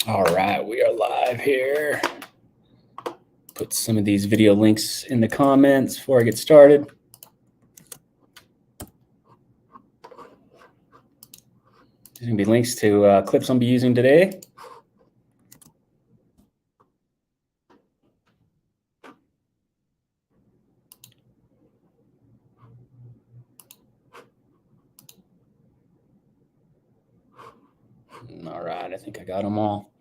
All right, we are live here. Put some of these video links in the comments before I get started. There's going to be links to clips I'll be using today. All right, I think I got them all.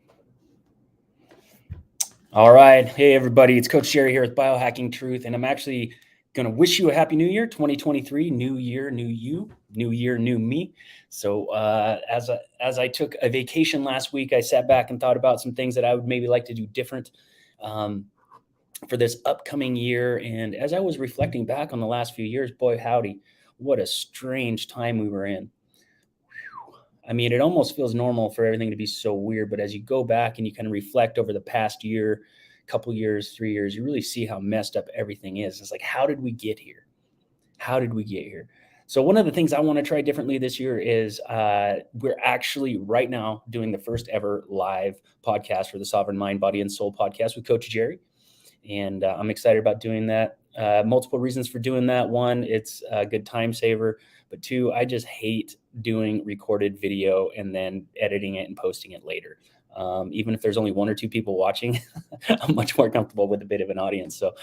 All right. Hey, everybody. It's Coach Jerry here with Biohacking Truth, and I'm actually going to wish you a happy new year, 2023. New year, new you. New year, new me. So as I took a vacation last week, I sat back and thought about some things that I would maybe like to do different for this upcoming year. And as I was reflecting back on the last few years, boy, howdy, what a strange time we were in. I mean, it almost feels normal for everything to be so weird, but as you go back and you kind of reflect over the past year, couple years, 3 years, you really see how messed up everything is. It's like, how did we get here? How did we get here? So one of the things I want to try differently this year is we're actually right now doing the first ever live podcast for the Sovereign Mind, Body, and Soul podcast with Coach Jerry. And I'm excited about doing that. Multiple reasons for doing that. One, it's a good time saver. But two, I just hate doing recorded video and then editing it and posting it later. Even if there's only one or two people watching, I'm much more comfortable with a bit of an audience. So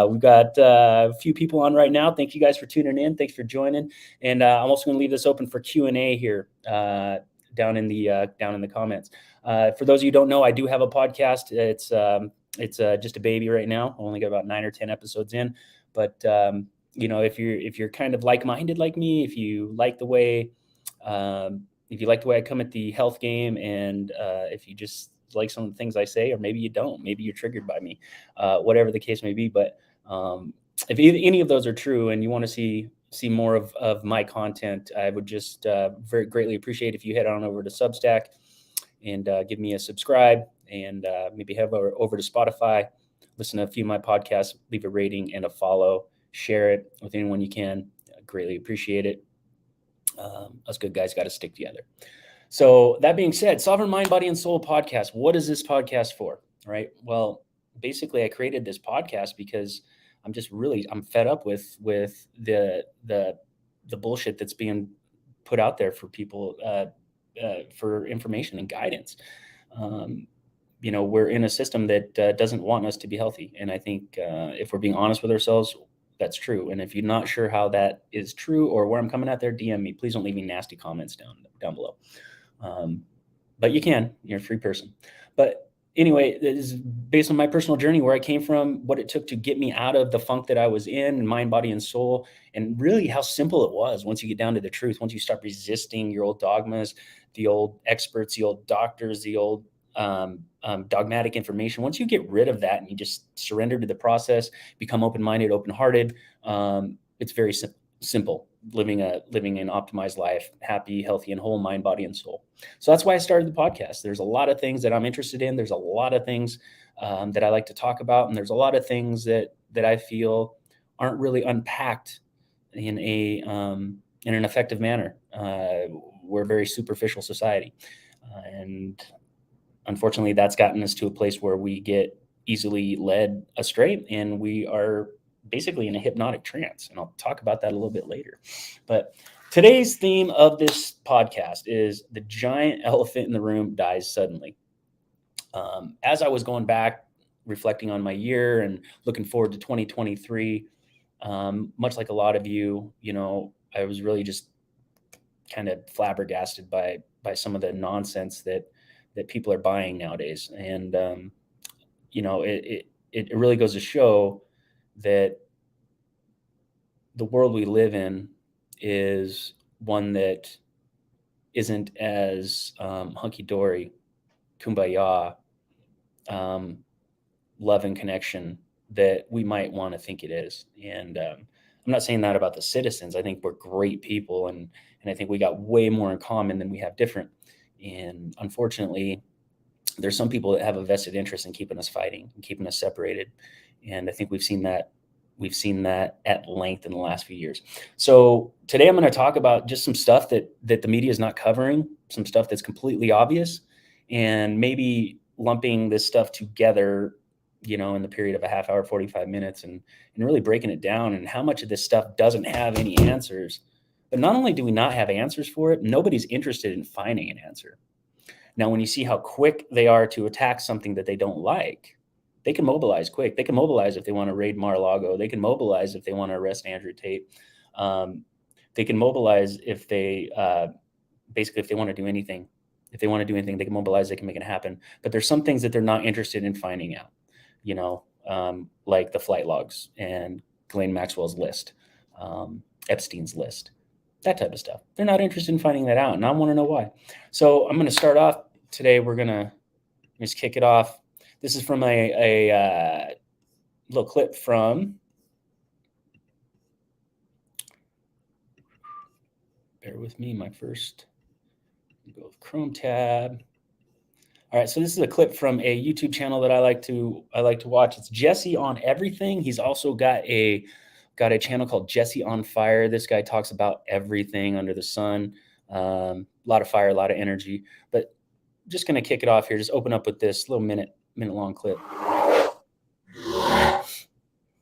we've got a few people on right now. Thank you guys for tuning in. Thanks for joining. And I'm also going to leave this open for Q&A here down in the comments. For those of you who don't know, I do have a podcast. It's just a baby right now. I only got about 9 or 10 episodes in, but if you're kind of like-minded like me, if you like the way I come at the health game, and if you just like some of the things I say, or maybe you don't, maybe you're triggered by me, whatever the case may be. But if any of those are true and you want to see more of my content, I would just very greatly appreciate if you head on over to Substack and give me a subscribe, and maybe head over to Spotify, listen to a few of my podcasts, leave a rating and a follow, share it with anyone you can. I greatly appreciate it. Us good guys got to stick together. So that being said, Sovereign Mind, Body, and Soul podcast. What is this podcast for? Right. Well, basically, I created this podcast because I'm fed up with the bullshit that's being put out there for people for information and guidance. We're in a system that doesn't want us to be healthy. And I think if we're being honest with ourselves, that's true. And if you're not sure how that is true or where I'm coming at there, DM me. Please don't leave me nasty comments down below. But you can. You're a free person. But anyway, this is based on my personal journey, where I came from, what it took to get me out of the funk that I was in, mind, body, and soul, and really how simple it was once you get down to the truth, once you start resisting your old dogmas, the old experts, the old doctors, the old dogmatic information. Once you get rid of that and you just surrender to the process, become open-minded, open-hearted, it's very simple living an optimized life, happy, healthy, and whole mind, body, and soul. So that's why I started the podcast. There's a lot of things that I'm interested in. There's a lot of things that I like to talk about, and there's a lot of things that I feel aren't really unpacked in an effective manner. We're a very superficial society, and unfortunately, that's gotten us to a place where we get easily led astray, and we are basically in a hypnotic trance. And I'll talk about that a little bit later. But today's theme of this podcast is the giant elephant in the room dies suddenly. As I was going back, reflecting on my year and looking forward to 2023, much like a lot of you, I was really just kind of flabbergasted by some of the nonsense that people are buying nowadays. And, it really goes to show that the world we live in is one that isn't as hunky-dory, kumbaya, love and connection that we might want to think it is. And I'm not saying that about the citizens. I think we're great people, and I think we got way more in common than we have different. And unfortunately, there's some people that have a vested interest in keeping us fighting and keeping us separated. And I think we've seen that at length in the last few years. So today I'm going to talk about just some stuff that the media is not covering, some stuff that's completely obvious, and maybe lumping this stuff together, in the period of a half hour, 45 minutes, and really breaking it down, and how much of this stuff doesn't have any answers. But not only do we not have answers for it, nobody's interested in finding an answer. Now, when you see how quick they are to attack something that they don't like, they can mobilize quick. They can mobilize if they want to raid Mar-a-Lago. They can mobilize if they want to arrest Andrew Tate. They can mobilize if they basically, if they want to do anything. If they want to do anything, they can mobilize. They can make it happen. But there's some things that they're not interested in finding out. Like the flight logs and Ghislaine Maxwell's list, Epstein's list, that type of stuff. They're not interested in finding that out, and I want to know why. So I'm going to start off today. We're going to just kick it off. This is from a little clip from, bear with me, my first, go with Chrome tab. All right, so this is a clip from a YouTube channel that I like to watch. It's Jesse on Everything. He's also got a channel called Jesse on Fire. This guy talks about everything under the sun. A lot of fire, a lot of energy. But just going to kick it off here. Just open up with this little minute long clip.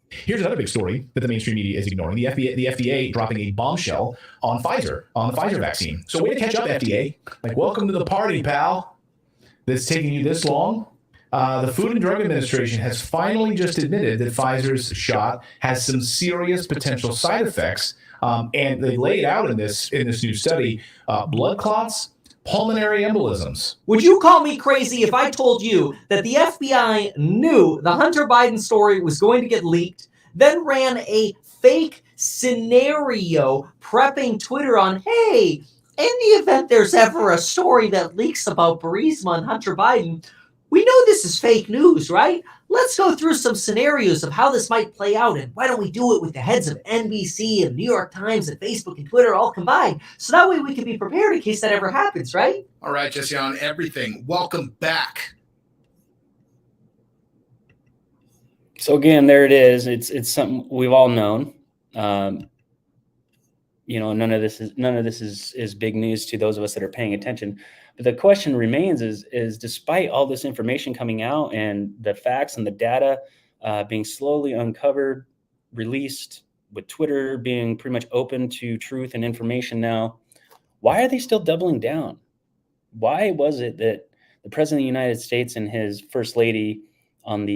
Here's another big story that the mainstream media is ignoring. The FDA dropping a bombshell on Pfizer, on the Pfizer vaccine. So way to catch up, FDA. Like, welcome to the party, pal. That's taking you this long. The Food and Drug Administration has finally just admitted that Pfizer's shot has some serious potential side effects, and they lay it out in this new study: blood clots, pulmonary embolisms. Would you call me crazy if I told you that the FBI knew the Hunter Biden story was going to get leaked, then ran a fake scenario prepping Twitter on, hey, in the event there's ever a story that leaks about Burisma and Hunter Biden, we know this is fake news, right? Let's go through some scenarios of how this might play out, and why don't we do it with the heads of NBC and New York Times and Facebook and Twitter all combined, so that way we can be prepared in case that ever happens, right? All right, Jesse on Everything. Welcome back. So again, there it is. It's something we've all known. None of this is big news to those of us that are paying attention. But the question remains is despite all this information coming out and the facts and the data being slowly uncovered, released, with Twitter being pretty much open to truth and information now, why are they still doubling down? Why was it that the President of the United States and his First Lady on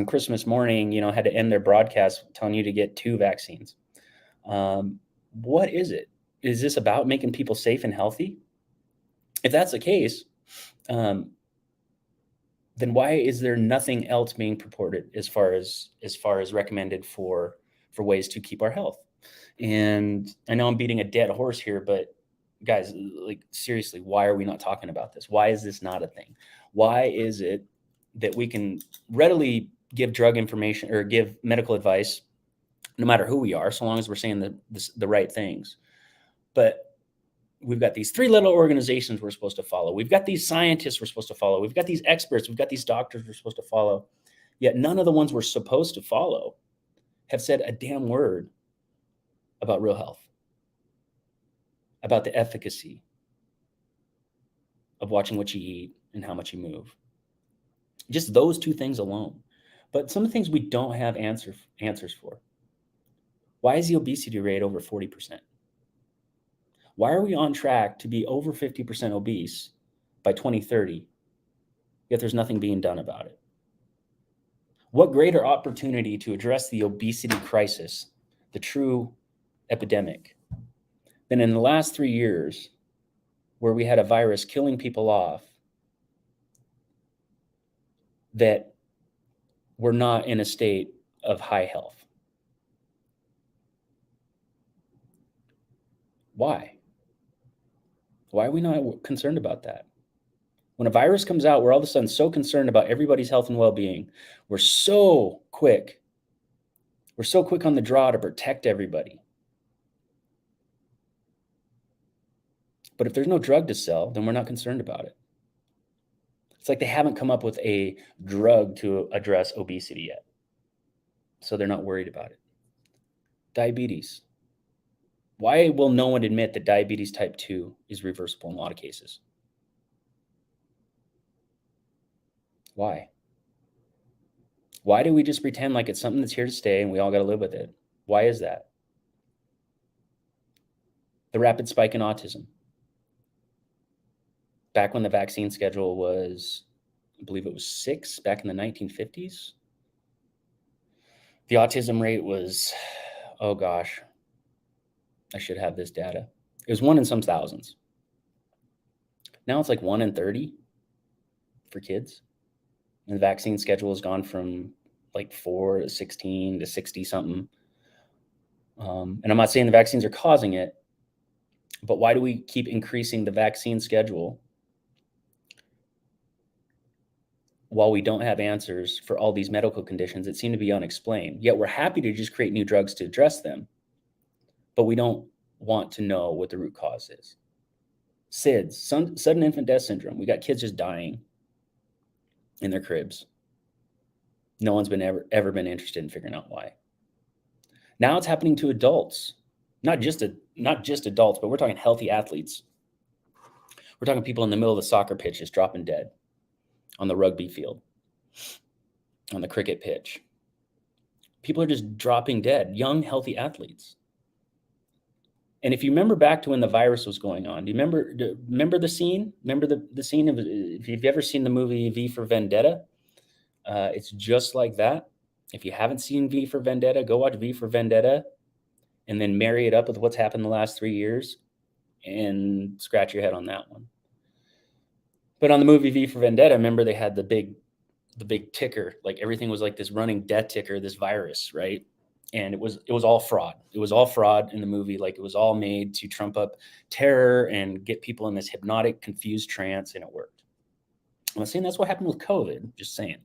Christmas morning, had to end their broadcast telling you to get 2 vaccines? What is it? Is this about making people safe and healthy? If that's the case, then why is there nothing else being purported as far as recommended for ways to keep our health? And I know I'm beating a dead horse here, but guys, like, seriously, why are we not talking about this? Why is this not a thing? Why is it that we can readily give drug information or give medical advice, no matter who we are, so long as we're saying the right things? But we've got these 3 little organizations we're supposed to follow. We've got these scientists we're supposed to follow. We've got these experts. We've got these doctors we're supposed to follow. Yet none of the ones we're supposed to follow have said a damn word about real health, about the efficacy of watching what you eat and how much you move. Just those 2 things alone. But some of the things we don't have answers for. Why is the obesity rate over 40%? Why are we on track to be over 50% obese by 2030, yet there's nothing being done about it? What greater opportunity to address the obesity crisis, the true epidemic, than in the last 3 years, where we had a virus killing people off that were not in a state of high health? Why? Why are we not concerned about that? When a virus comes out, we're all of a sudden so concerned about everybody's health and well-being. We're so quick on the draw to protect everybody. But if there's no drug to sell, then we're not concerned about it. It's like they haven't come up with a drug to address obesity yet, so they're not worried about it. Diabetes. Why will no one admit that diabetes type 2 is reversible in a lot of cases? Why? Why do we just pretend like it's something that's here to stay and we all got to live with it? Why is that? The rapid spike in autism. Back when the vaccine schedule was, I believe it was 6 back in the 1950s. The autism rate was, oh gosh, I should have this data. It was 1 in some thousands. Now it's like 1 in 30 for kids. And the vaccine schedule has gone from like 4 to 16 to 60 something. And I'm not saying the vaccines are causing it, but why do we keep increasing the vaccine schedule while we don't have answers for all these medical conditions that seem to be unexplained? Yet we're happy to just create new drugs to address them, but we don't want to know what the root cause is. SIDS, sudden infant death syndrome. We got kids just dying in their cribs. No one's been ever been interested in figuring out why. Now it's happening to adults, not just adults, but we're talking healthy athletes. We're talking people in the middle of the soccer pitch just dropping dead, on the rugby field, on the cricket pitch. People are just dropping dead, young, healthy athletes. And if you remember back to when the virus was going on, do you remember the scene? Remember the scene of, if you've ever seen the movie V for Vendetta, it's just like that. If you haven't seen V for Vendetta, go watch V for Vendetta and then marry it up with what's happened the last 3 years and scratch your head on that one. But on the movie V for Vendetta, remember they had the big ticker, like everything was like this running death ticker, this virus, right? And it was all fraud. It was all fraud in the movie. Like it was all made to trump up terror and get people in this hypnotic, confused trance, and it worked. I'm not saying that's what happened with COVID, just saying.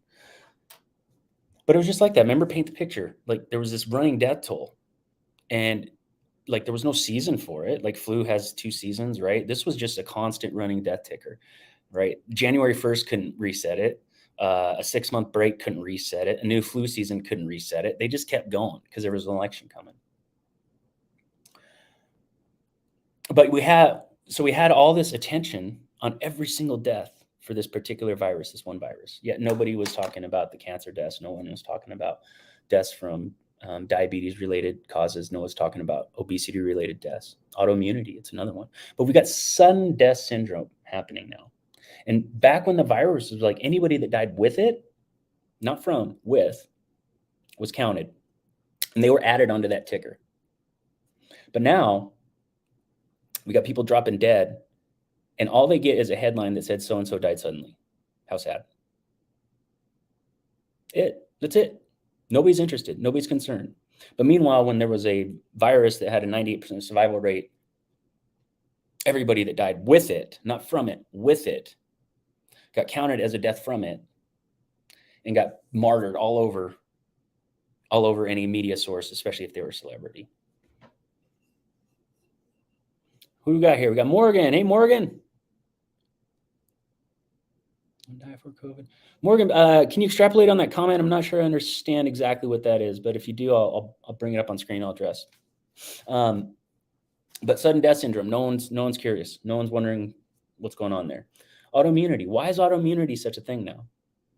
But it was just like that. Remember, paint the picture. Like there was this running death toll and like there was no season for it. Like flu has 2 seasons, right? This was just a constant running death ticker, right? January 1st couldn't reset it. A 6-month break couldn't reset it. A new flu season couldn't reset it. They just kept going because there was an election coming. But we had all this attention on every single death for this particular virus, this one virus. Yet nobody was talking about the cancer deaths. No one was talking about deaths from diabetes-related causes. No one's talking about obesity-related deaths. Autoimmunity, it's another one. But we got sudden death syndrome happening now. And back when the virus was like anybody that died with it, not from, with, was counted. And they were added onto that ticker. But now we got people dropping dead. And all they get is a headline that said so-and-so died suddenly. How sad. That's it. Nobody's interested. Nobody's concerned. But meanwhile, when there was a virus that had a 98% survival rate, everybody that died with it, not from it, with it, got counted as a death from it and got martyred all over any media source, especially if they were a celebrity. Who we got here? We got Morgan. Hey, Morgan. Die for COVID. Morgan, can you extrapolate on that comment? I'm not sure I understand exactly what that is, but if you do, I'll bring it up on screen. I'll address. But sudden death syndrome. No one's curious. No one's wondering what's going on there. Autoimmunity. Why is autoimmunity such a thing now?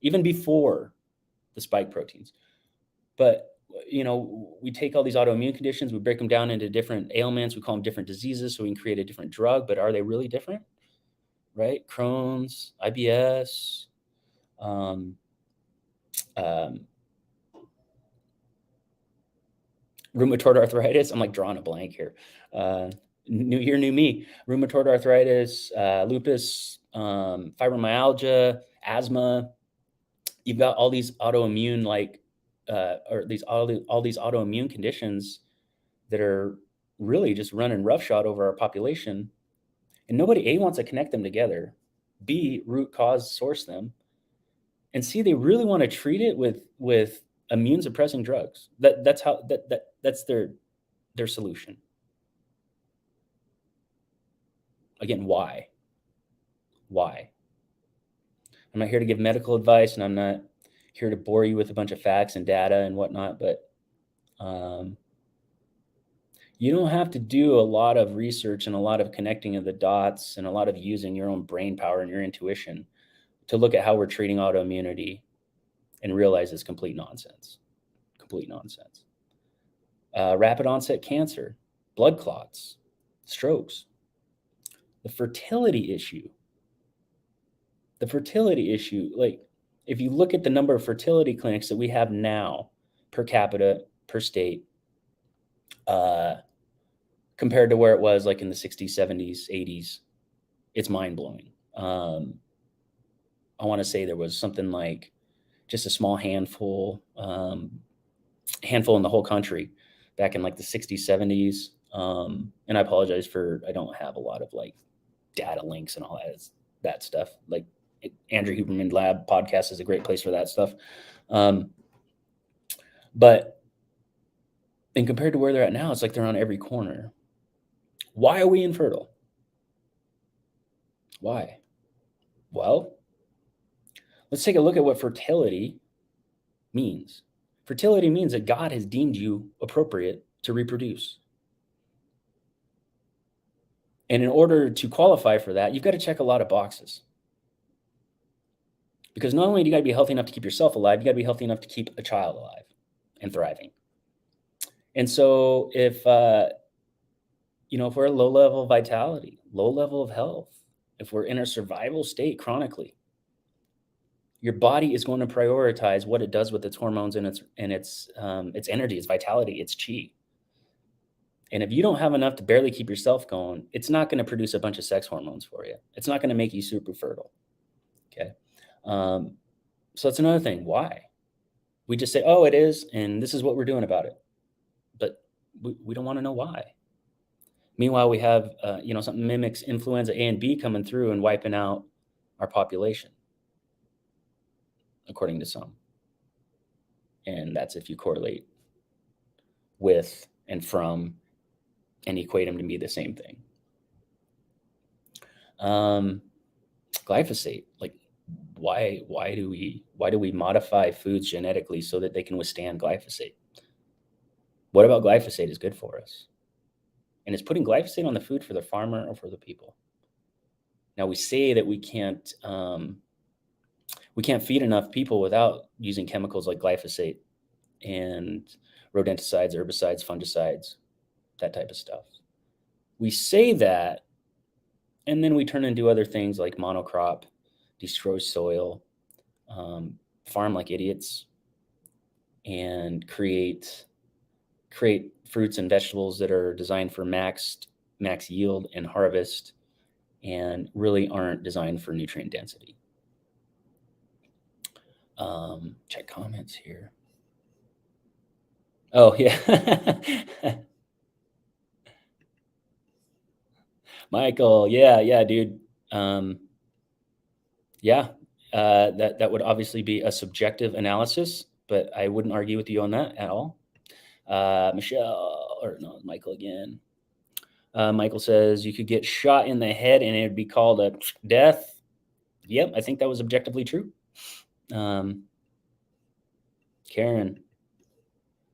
Even before the spike proteins. But we take all these autoimmune conditions, we break them down into different ailments, we call them different diseases, so we can create a different drug. But are they really different? Right? Crohn's, IBS, rheumatoid arthritis. I'm like drawing a blank here. New year, new me. Rheumatoid arthritis, lupus, fibromyalgia, asthma. You've got all these autoimmune all these autoimmune conditions that are really just running roughshod over our population. And nobody, A, wants to connect them together, B, root cause source them, and C, they really want to treat it with immune suppressing drugs. That's their solution. Again, why? I'm not here to give medical advice, and I'm not here to bore you with a bunch of facts and data and whatnot, but you don't have to do a lot of research and a lot of connecting of the dots and a lot of using your own brain power and your intuition to look at how we're treating autoimmunity and realize it's complete nonsense. Complete nonsense. Rapid onset cancer, blood clots, strokes. The fertility issue, like if you look at the number of fertility clinics that we have now per capita, per state, compared to where it was like in the 60s, 70s, 80s, it's mind-blowing. I want to say there was something like just a small handful in the whole country back in like the 60s, 70s. And I apologize I don't have a lot of like data links and all that stuff. Like Andrew Huberman Lab podcast is a great place for that stuff. But and compared to where they're at now, it's like they're on every corner. Why are we infertile? Why? Well, let's take a look at what fertility means. Fertility means that God has deemed you appropriate to reproduce. And in order to qualify for that, you've got to check a lot of boxes. Because not only do you got to be healthy enough to keep yourself alive, you got to be healthy enough to keep a child alive and thriving. And so if we're at low level of vitality, low level of health, if we're in a survival state chronically, your body is going to prioritize what it does with its hormones and its energy, its vitality, its chi. And if you don't have enough to barely keep yourself going, it's not going to produce a bunch of sex hormones for you. It's not going to make you super fertile. Okay. So that's another thing. Why? We just say, oh, it is, and this is what we're doing about it. But we don't want to know why. Meanwhile, we have, something mimics influenza A and B coming through and wiping out our population, according to some. And that's if you correlate with and from and equate them to be the same thing. Glyphosate, like why do we modify foods genetically so that they can withstand glyphosate? What about glyphosate is good for us? And is putting glyphosate on the food for the farmer or for the people? Now we say that we can't feed enough people without using chemicals like glyphosate and rodenticides, herbicides, fungicides, that type of stuff. We say that, and then we turn and do other things like monocrop, destroy soil, farm like idiots, and create fruits and vegetables that are designed for max yield and harvest and really aren't designed for nutrient density. Check comments here. Oh, yeah. Michael, yeah, dude. That would obviously be a subjective analysis, but I wouldn't argue with you on that at all. Michael again. Michael says you could get shot in the head and it would be called a death. Yep, I think that was objectively true. Karen,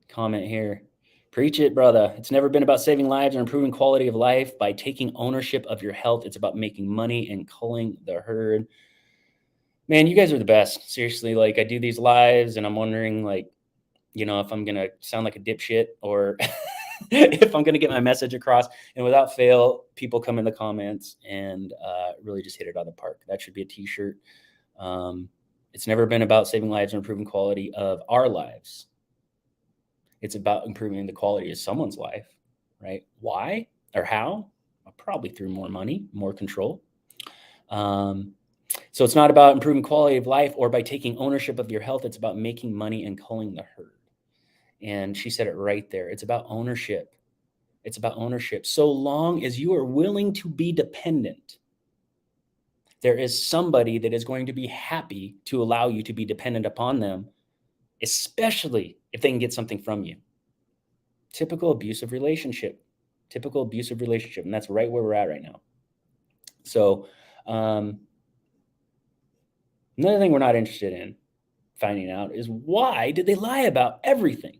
comment here. Preach it, brother. It's never been about saving lives or improving quality of life by taking ownership of your health. It's about making money and culling the herd. Man, you guys are the best. Seriously, like I do these lives and I'm wondering like, if I'm going to sound like a dipshit or if I'm going to get my message across. And without fail, people come in the comments and really just hit it out of the park. That should be a t-shirt. It's never been about saving lives or improving quality of our lives. It's about improving the quality of someone's life, right? Why or how? Probably through more money, more control. So it's not about improving quality of life or by taking ownership of your health. It's about making money and culling the herd. And she said it right there. It's about ownership. It's about ownership. So long as you are willing to be dependent, there is somebody that is going to be happy to allow you to be dependent upon them, especially if they can get something from you. Typical abusive relationship. And that's right where we're at right now. So another thing we're not interested in finding out is why did they lie about everything?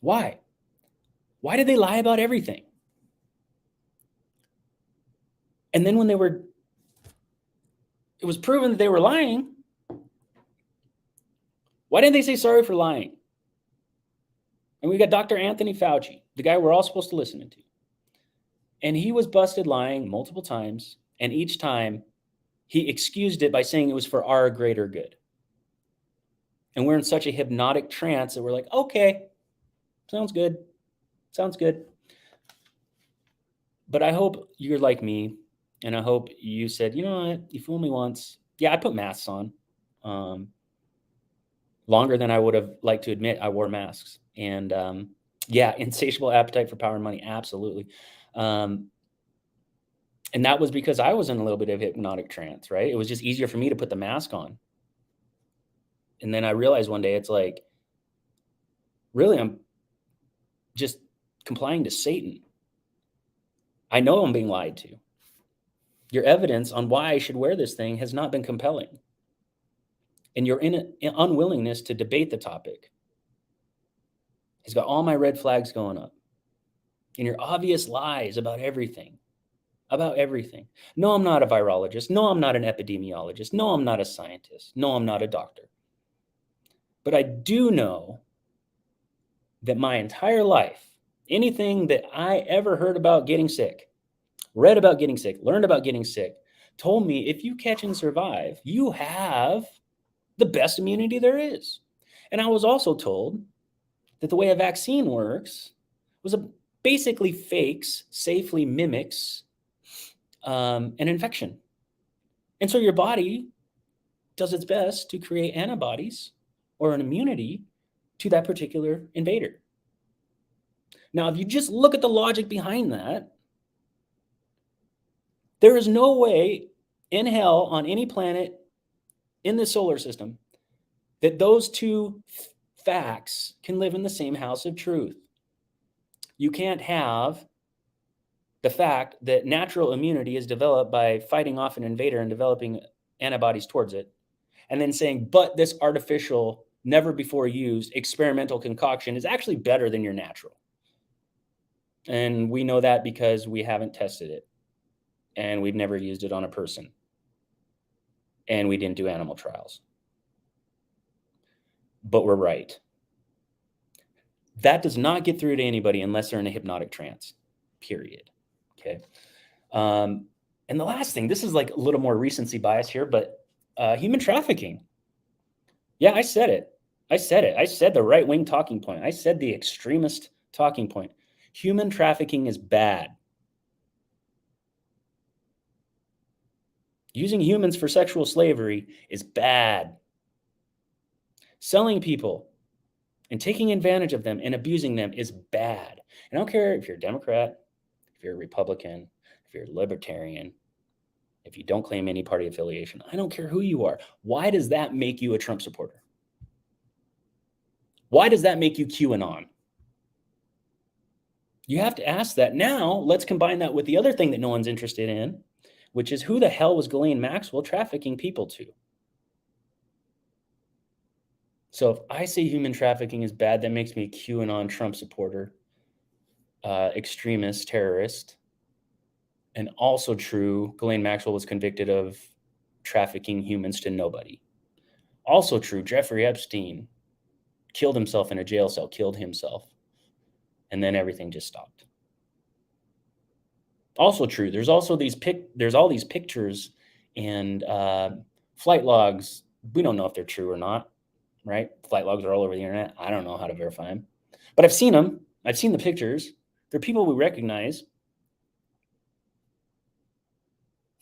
Why? Why did they lie about everything? And then when they were it was proven that they were lying, why didn't they say sorry for lying? And we got Dr. Anthony Fauci, the guy we're all supposed to listen to. And he was busted lying multiple times. And each time he excused it by saying it was for our greater good. And we're in such a hypnotic trance that we're like, okay, sounds good. Sounds good. But I hope you're like me. And I hope you said, you know what? You fooled me once. Yeah, I put masks on. Longer than I would have liked to admit, I wore masks. And yeah, insatiable appetite for power and money. Absolutely. And that was because I was in a little bit of hypnotic trance, right? It was just easier for me to put the mask on. And then I realized one day, it's like, really, I'm just complying to Satan. I know I'm being lied to. Your evidence on why I should wear this thing has not been compelling. And your unwillingness to debate the topic has got all my red flags going up. And your obvious lies about everything. No, I'm not a virologist. No, I'm not an epidemiologist. No, I'm not a scientist. No, I'm not a doctor. But I do know that my entire life, anything that I ever heard about getting sick, read about getting sick, learned about getting sick, told me if you catch and survive, you have the best immunity there is. And I was also told that the way a vaccine works was basically fakes, safely mimics an infection. And so your body does its best to create antibodies or an immunity to that particular invader. Now, if you just look at the logic behind that, there is no way in hell on any planet in the solar system that those two facts can live in the same house of truth. You can't have the fact that natural immunity is developed by fighting off an invader and developing antibodies towards it, and then saying, but this artificial, never before used experimental concoction is actually better than your natural. And we know that because we haven't tested it, and we've never used it on a person, and we didn't do animal trials. But we're right. That does not get through to anybody unless they're in a hypnotic trance, period. Okay. And the last thing, this is like a little more recency bias here, but human trafficking. Yeah, I said it. I said the right-wing talking point. I said the extremist talking point. Human trafficking is bad. Using humans for sexual slavery is bad. Selling people and taking advantage of them and abusing them is bad. And I don't care if you're a Democrat, if you're a Republican, if you're a libertarian, if you don't claim any party affiliation. I don't care who you are. Why does that make you a Trump supporter? Why does that make you QAnon? You have to ask that. Now, let's combine that with the other thing that no one's interested in, which is who the hell was Ghislaine Maxwell trafficking people to? So if I say human trafficking is bad, that makes me a QAnon Trump supporter, extremist, terrorist. And also true, Ghislaine Maxwell was convicted of trafficking humans to nobody. Also true, Jeffrey Epstein killed himself in a jail cell, killed himself. And then everything just stopped. Also true, there's all these pictures and flight logs. We don't know if they're true or not, right? Flight logs are all over the internet. I don't know how to verify them. But I've seen them. I've seen the pictures. They're people we recognize.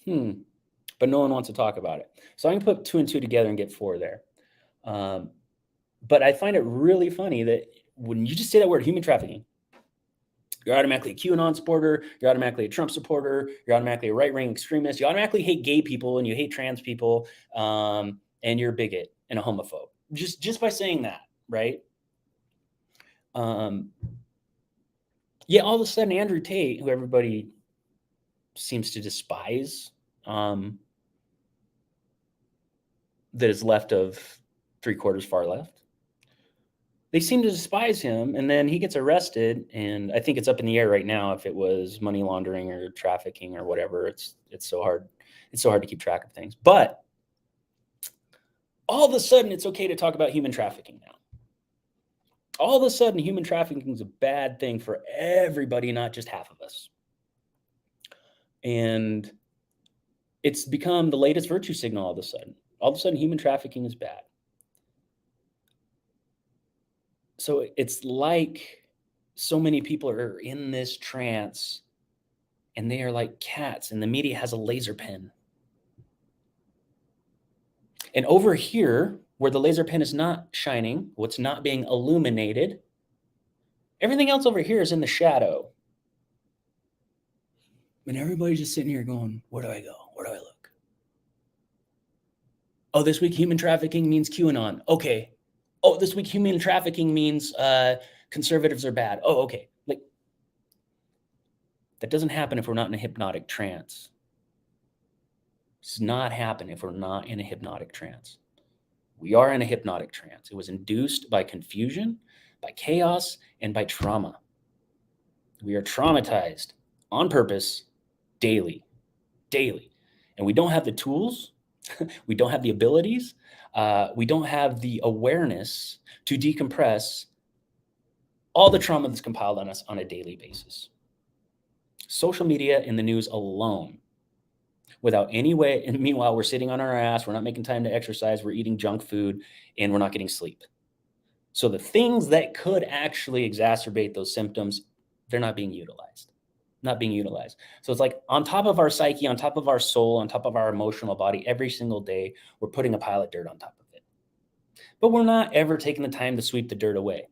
But no one wants to talk about it. So I can put 2 and 2 together and get 4 there. But I find it really funny that when you just say that word, human trafficking, you're automatically a QAnon supporter, you're automatically a Trump supporter, you're automatically a right-wing extremist, you automatically hate gay people and you hate trans people, and you're a bigot and a homophobe. Just by saying that, right? Yeah, all of a sudden Andrew Tate, who everybody seems to despise, that is left of 3/4 far left. They seem to despise him, and then he gets arrested, and I think it's up in the air right now if it was money laundering or trafficking or whatever. It's so hard. It's so hard to keep track of things. But all of a sudden it's okay to talk about human trafficking now. All of a sudden, human trafficking is a bad thing for everybody, not just half of us. And it's become the latest virtue signal all of a sudden. All of a sudden, human trafficking is bad. So it's like so many people are in this trance and they are like cats, and the media has a laser pen. And over here, where the laser pen is not shining, what's not being illuminated, everything else over here is in the shadow. And everybody's just sitting here going, where do I go? Where do I look? Oh, this week human trafficking means QAnon. Okay. Oh, this week human trafficking means conservatives are bad. Oh, okay. Like, that doesn't happen if we're not in a hypnotic trance. It does not happen if we're not in a hypnotic trance. We are in a hypnotic trance. It was induced by confusion, by chaos, and by trauma. We are traumatized on purpose daily. And we don't have the tools, we don't have the abilities, we don't have the awareness to decompress all the trauma that's compiled on us on a daily basis. Social media and the news alone, without any way, and meanwhile, we're sitting on our ass, we're not making time to exercise, we're eating junk food, and we're not getting sleep. So the things that could actually exacerbate those symptoms, they're not being utilized. So it's like on top of our psyche, on top of our soul, on top of our emotional body, every single day, we're putting a pile of dirt on top of it. But we're not ever taking the time to sweep the dirt away.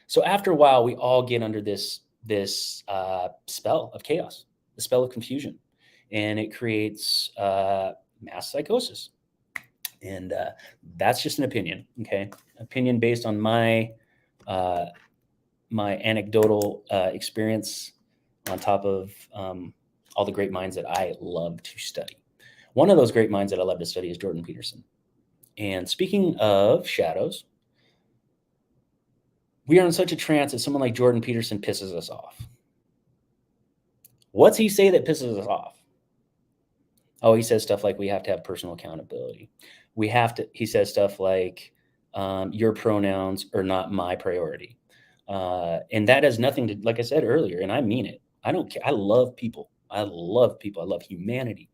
So after a while, we all get under this spell of chaos, the spell of confusion. And it creates mass psychosis. And that's just an opinion, okay? Opinion based on my anecdotal experience on top of all the great minds that I love to study. One of those great minds that I love to study is Jordan Peterson. And speaking of shadows, we are in such a trance that someone like Jordan Peterson pisses us off. What's he say that pisses us off? Oh, he says stuff like we have to have personal accountability. He says stuff like your pronouns are not my priority. And that has nothing to, like I said earlier, and I mean it. I don't care. I love people. I love humanity.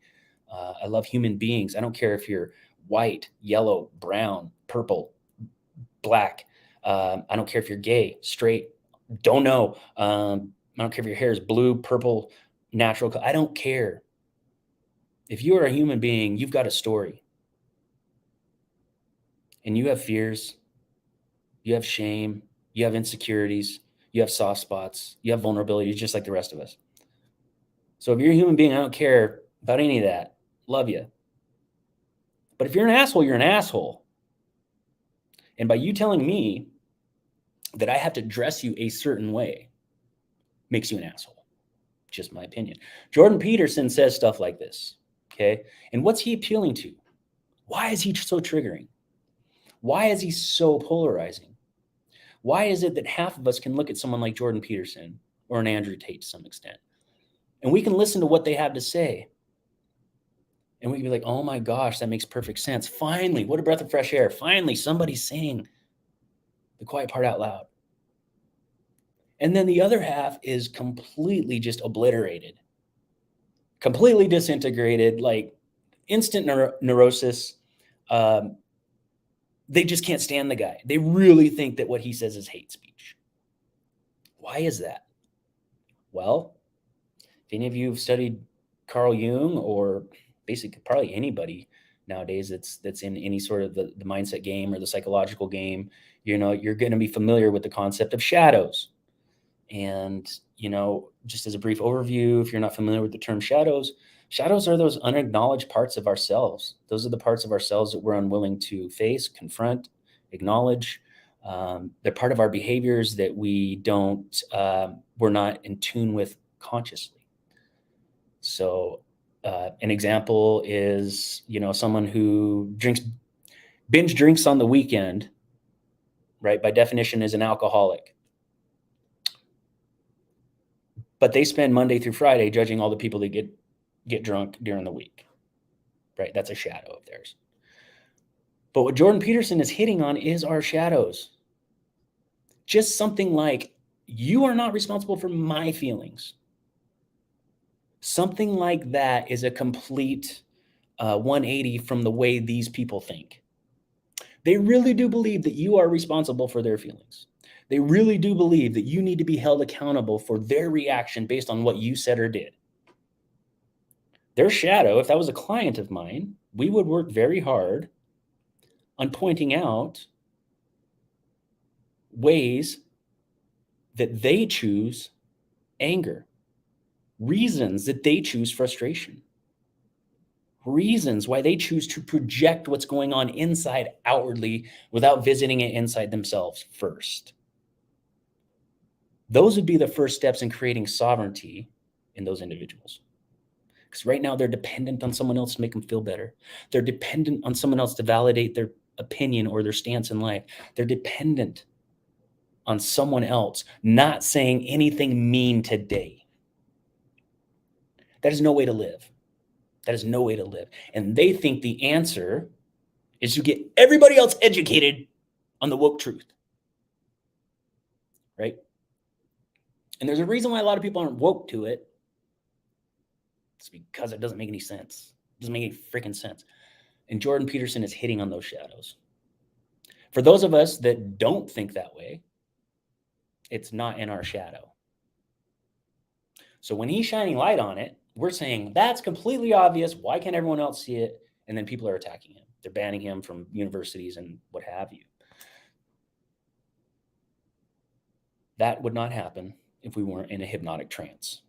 I love human beings. I don't care if you're white, yellow, brown, purple, black. I don't care if you're gay, straight, don't know. I don't care if your hair is blue, purple, natural. I don't care. If you are a human being, you've got a story. And you have fears. You have shame. You have insecurities. You have soft spots. You have vulnerabilities, just like the rest of us. So if you're a human being, I don't care about any of that. Love you. But if you're an asshole, you're an asshole. And by you telling me that I have to dress you a certain way makes you an asshole. Just my opinion. Jordan Peterson says stuff like this. Okay. And what's he appealing to? Why is he so triggering? Why is he so polarizing? Why is it that half of us can look at someone like Jordan Peterson or an Andrew Tate to some extent, and we can listen to what they have to say, and we can be like, oh my gosh, that makes perfect sense. Finally, what a breath of fresh air. Finally, somebody's saying the quiet part out loud. And then the other half is completely just obliterated, completely disintegrated, like instant neurosis. They just can't stand the guy. They really think that what he says is hate speech. Why is that? Well, if any of you have studied Carl Jung, or basically probably anybody nowadays that's in any sort of the mindset game or the psychological game, you're going to be familiar with the concept of shadows. And, just as a brief overview, if you're not familiar with the term shadows are those unacknowledged parts of ourselves. Those are the parts of ourselves that we're unwilling to face, confront, acknowledge. They're part of our behaviors that we're not in tune with consciously. So an example is, someone who binge drinks on the weekend, right? By definition is an alcoholic. But they spend Monday through Friday judging all the people that get drunk during the week, right? That's a shadow of theirs. But what Jordan Peterson is hitting on is our shadows. Just something like, you are not responsible for my feelings. Something like that is a complete 180 from the way these people think. They really do believe that you are responsible for their feelings. They really do believe that you need to be held accountable for their reaction based on what you said or did. Their shadow, if that was a client of mine, we would work very hard on pointing out ways that they choose anger, reasons that they choose frustration, reasons why they choose to project what's going on inside outwardly without visiting it inside themselves first. Those would be the first steps in creating sovereignty in those individuals. Because right now they're dependent on someone else to make them feel better. They're dependent on someone else to validate their opinion or their stance in life. They're dependent on someone else not saying anything mean today. That is no way to live. That is no way to live. And they think the answer is to get everybody else educated on the woke truth. Right? And there's a reason why a lot of people aren't woke to it. It's because it doesn't make any sense. It doesn't make any freaking sense. And Jordan Peterson is hitting on those shadows. For those of us that don't think that way, it's not in our shadow. So when he's shining light on it, we're saying that's completely obvious. Why can't everyone else see it? And then people are attacking him. They're banning him from universities and what have you. That would not happen if we weren't in a hypnotic trance.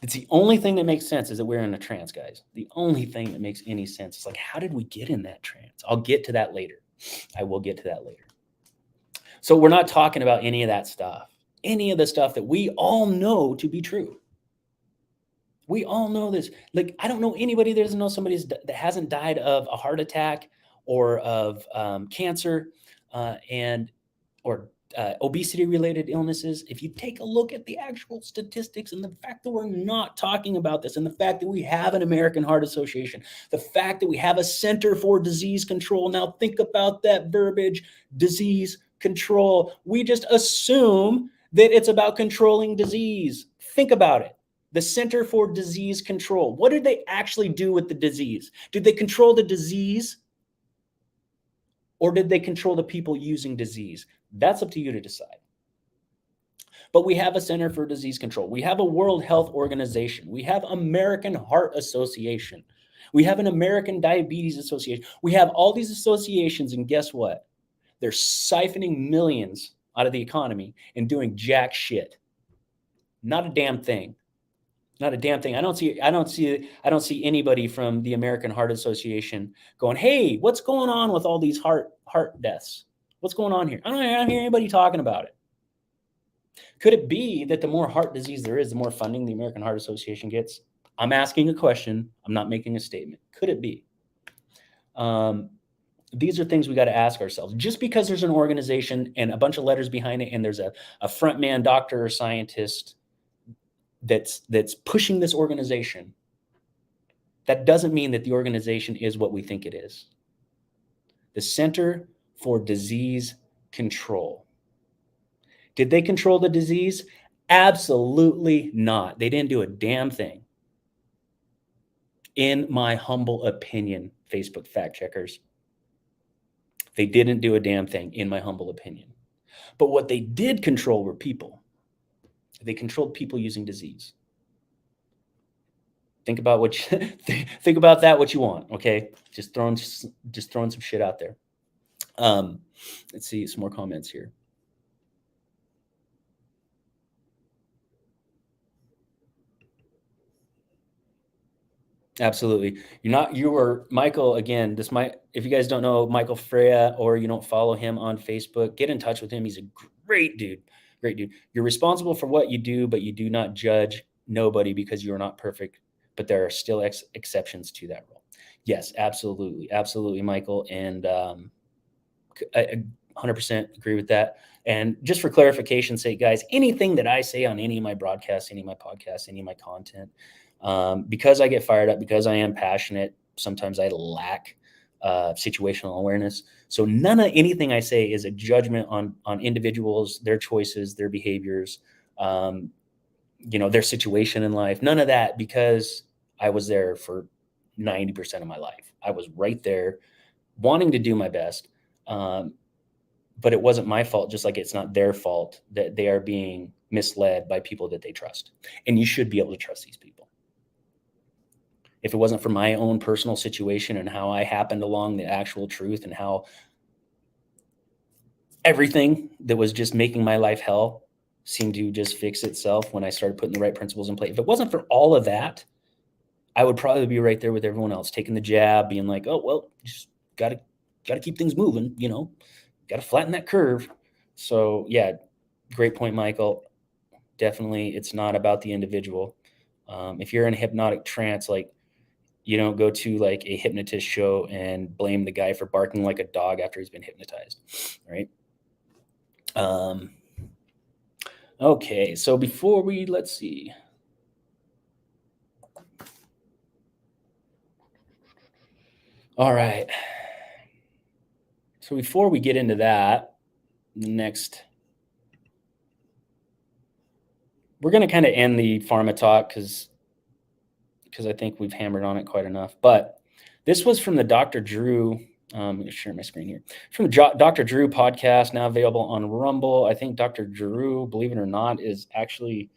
It's the only thing that makes sense is that we're in a trance, guys. The only thing that makes any sense is like, how did we get in that trance? I'll get to that later. I will get to that later. So we're not talking about any of that stuff. Any of the stuff that we all know to be true. We all know this. Like, I don't know anybody that doesn't know somebody that hasn't died of a heart attack or of cancer or obesity-related illnesses. If you take a look at the actual statistics and the fact that we're not talking about this and the fact that we have an American Heart Association, the fact that we have a Center for Disease Control. Now think about that verbiage, disease control. We just assume that it's about controlling disease. Think about it. The Center for Disease Control. What did they actually do with the disease? Did they control the disease? Or did they control the people using disease? That's up to you to decide. But we have a Center for Disease Control. We have a World Health Organization. We have American Heart Association. We have an American Diabetes Association. We have all these associations, and guess what? They're siphoning millions out of the economy and doing jack shit. Not a damn thing. Not a damn thing. I don't see anybody from the American Heart Association going, "Hey, what's going on with all these heart deaths? What's going on here?" I don't hear anybody talking about it. Could it be that the more heart disease there is, the more funding the American Heart Association gets? I'm asking a question. I'm not making a statement. Could it be? These are things we got to ask ourselves. Just because there's an organization and a bunch of letters behind it, and there's a front man doctor or scientist that's pushing this organization, that doesn't mean that the organization is what we think it is. The Center for Disease Control. Did they control the disease? Absolutely not. They didn't do a damn thing. In my humble opinion, Facebook fact checkers, they didn't do a damn thing, in my humble opinion. But what they did control were people. They controlled people using disease. Think about think about that what you want, okay? Just throwing some shit out there. Let's see some more comments here. Absolutely. You were Michael again. If you guys don't know Michael Freya or you don't follow him on Facebook, get in touch with him. He's a great dude. Great dude. You're responsible for what you do, but you do not judge nobody because you are not perfect. But there are still exceptions to that rule. Yes, absolutely. Absolutely, Michael. And I 100% agree with that. And just for clarification's sake, guys, anything that I say on any of my broadcasts, any of my podcasts, any of my content, because I get fired up, because I am passionate, sometimes I lack situational awareness. So none of anything I say is a judgment on individuals, their choices, their behaviors, their situation in life. None of that, because I was there for 90% of my life. I was right there wanting to do my best. But it wasn't my fault, just like it's not their fault that they are being misled by people that they trust. And you should be able to trust these people. If it wasn't for my own personal situation and how I happened along the actual truth and how everything that was just making my life hell seemed to just fix itself when I started putting the right principles in place. If it wasn't for all of that, I would probably be right there with everyone else, taking the jab, being like, oh, well, just gotta keep things moving, gotta flatten that curve. So yeah, great point, Michael. Definitely, it's not about the individual. If you're in a hypnotic trance, like, you don't go to like a hypnotist show and blame the guy for barking like a dog after he's been hypnotized, right? Okay, so before let's see. All right. So before we get into that, next, we're going to kind of end the pharma talk because I think we've hammered on it quite enough. But this was from the Dr. Drew. I'm going to share my screen here. From the Dr. Drew podcast, now available on Rumble. I think Dr. Drew, believe it or not, is actually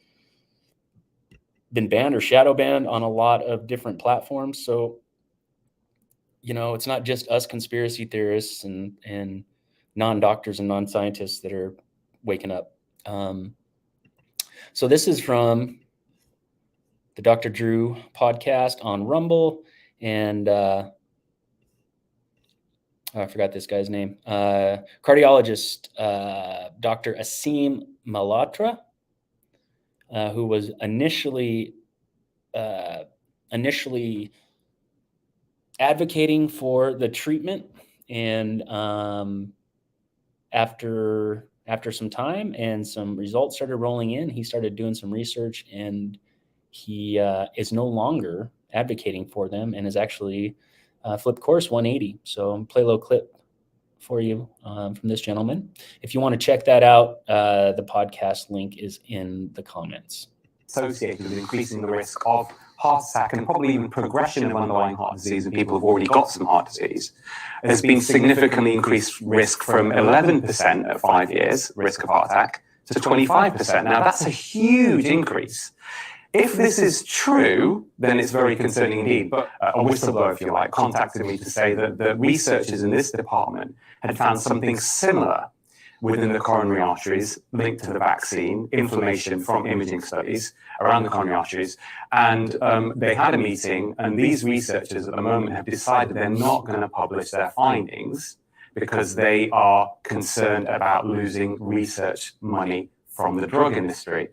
been banned or shadow banned on a lot of different platforms. So, it's not just us conspiracy theorists and non-doctors and non-scientists that are waking up. So this is from the Dr. Drew podcast on Rumble, and I forgot this guy's name. Cardiologist Dr. Asim Malhotra, who was initially advocating for the treatment, and after some time and some results started rolling in, he started doing some research, and he is no longer advocating for them and is actually flipped course 180. So play a little clip for you from this gentleman. If you want to check that out, the podcast link is in the comments. Associated with increasing the risk of heart attack and probably even progression of underlying heart disease in people who've already got some heart disease. There's been significantly increased risk from 11% at 5 years, risk of heart attack, to 25%. Now, that's a huge increase. If this is true, then it's very concerning indeed. But a whistleblower, if you like, contacted me to say that the researchers in this department had found something similar within the coronary arteries linked to the vaccine, inflammation from imaging studies around the coronary arteries. And they had a meeting, and these researchers at the moment have decided they're not going to publish their findings because they are concerned about losing research money from the drug industry.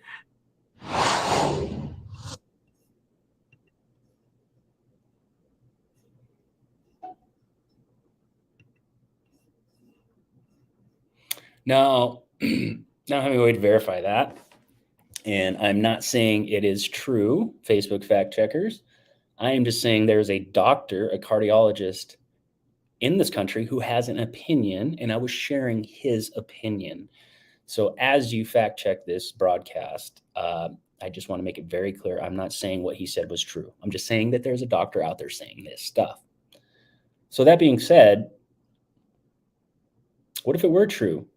Now, not having a way to verify that, and I'm not saying it is true, Facebook fact checkers. I am just saying there's a doctor, a cardiologist in this country who has an opinion, and I was sharing his opinion. So as you fact check this broadcast, I just want to make it very clear. I'm not saying what he said was true. I'm just saying that there's a doctor out there saying this stuff. So that being said, what if it were true?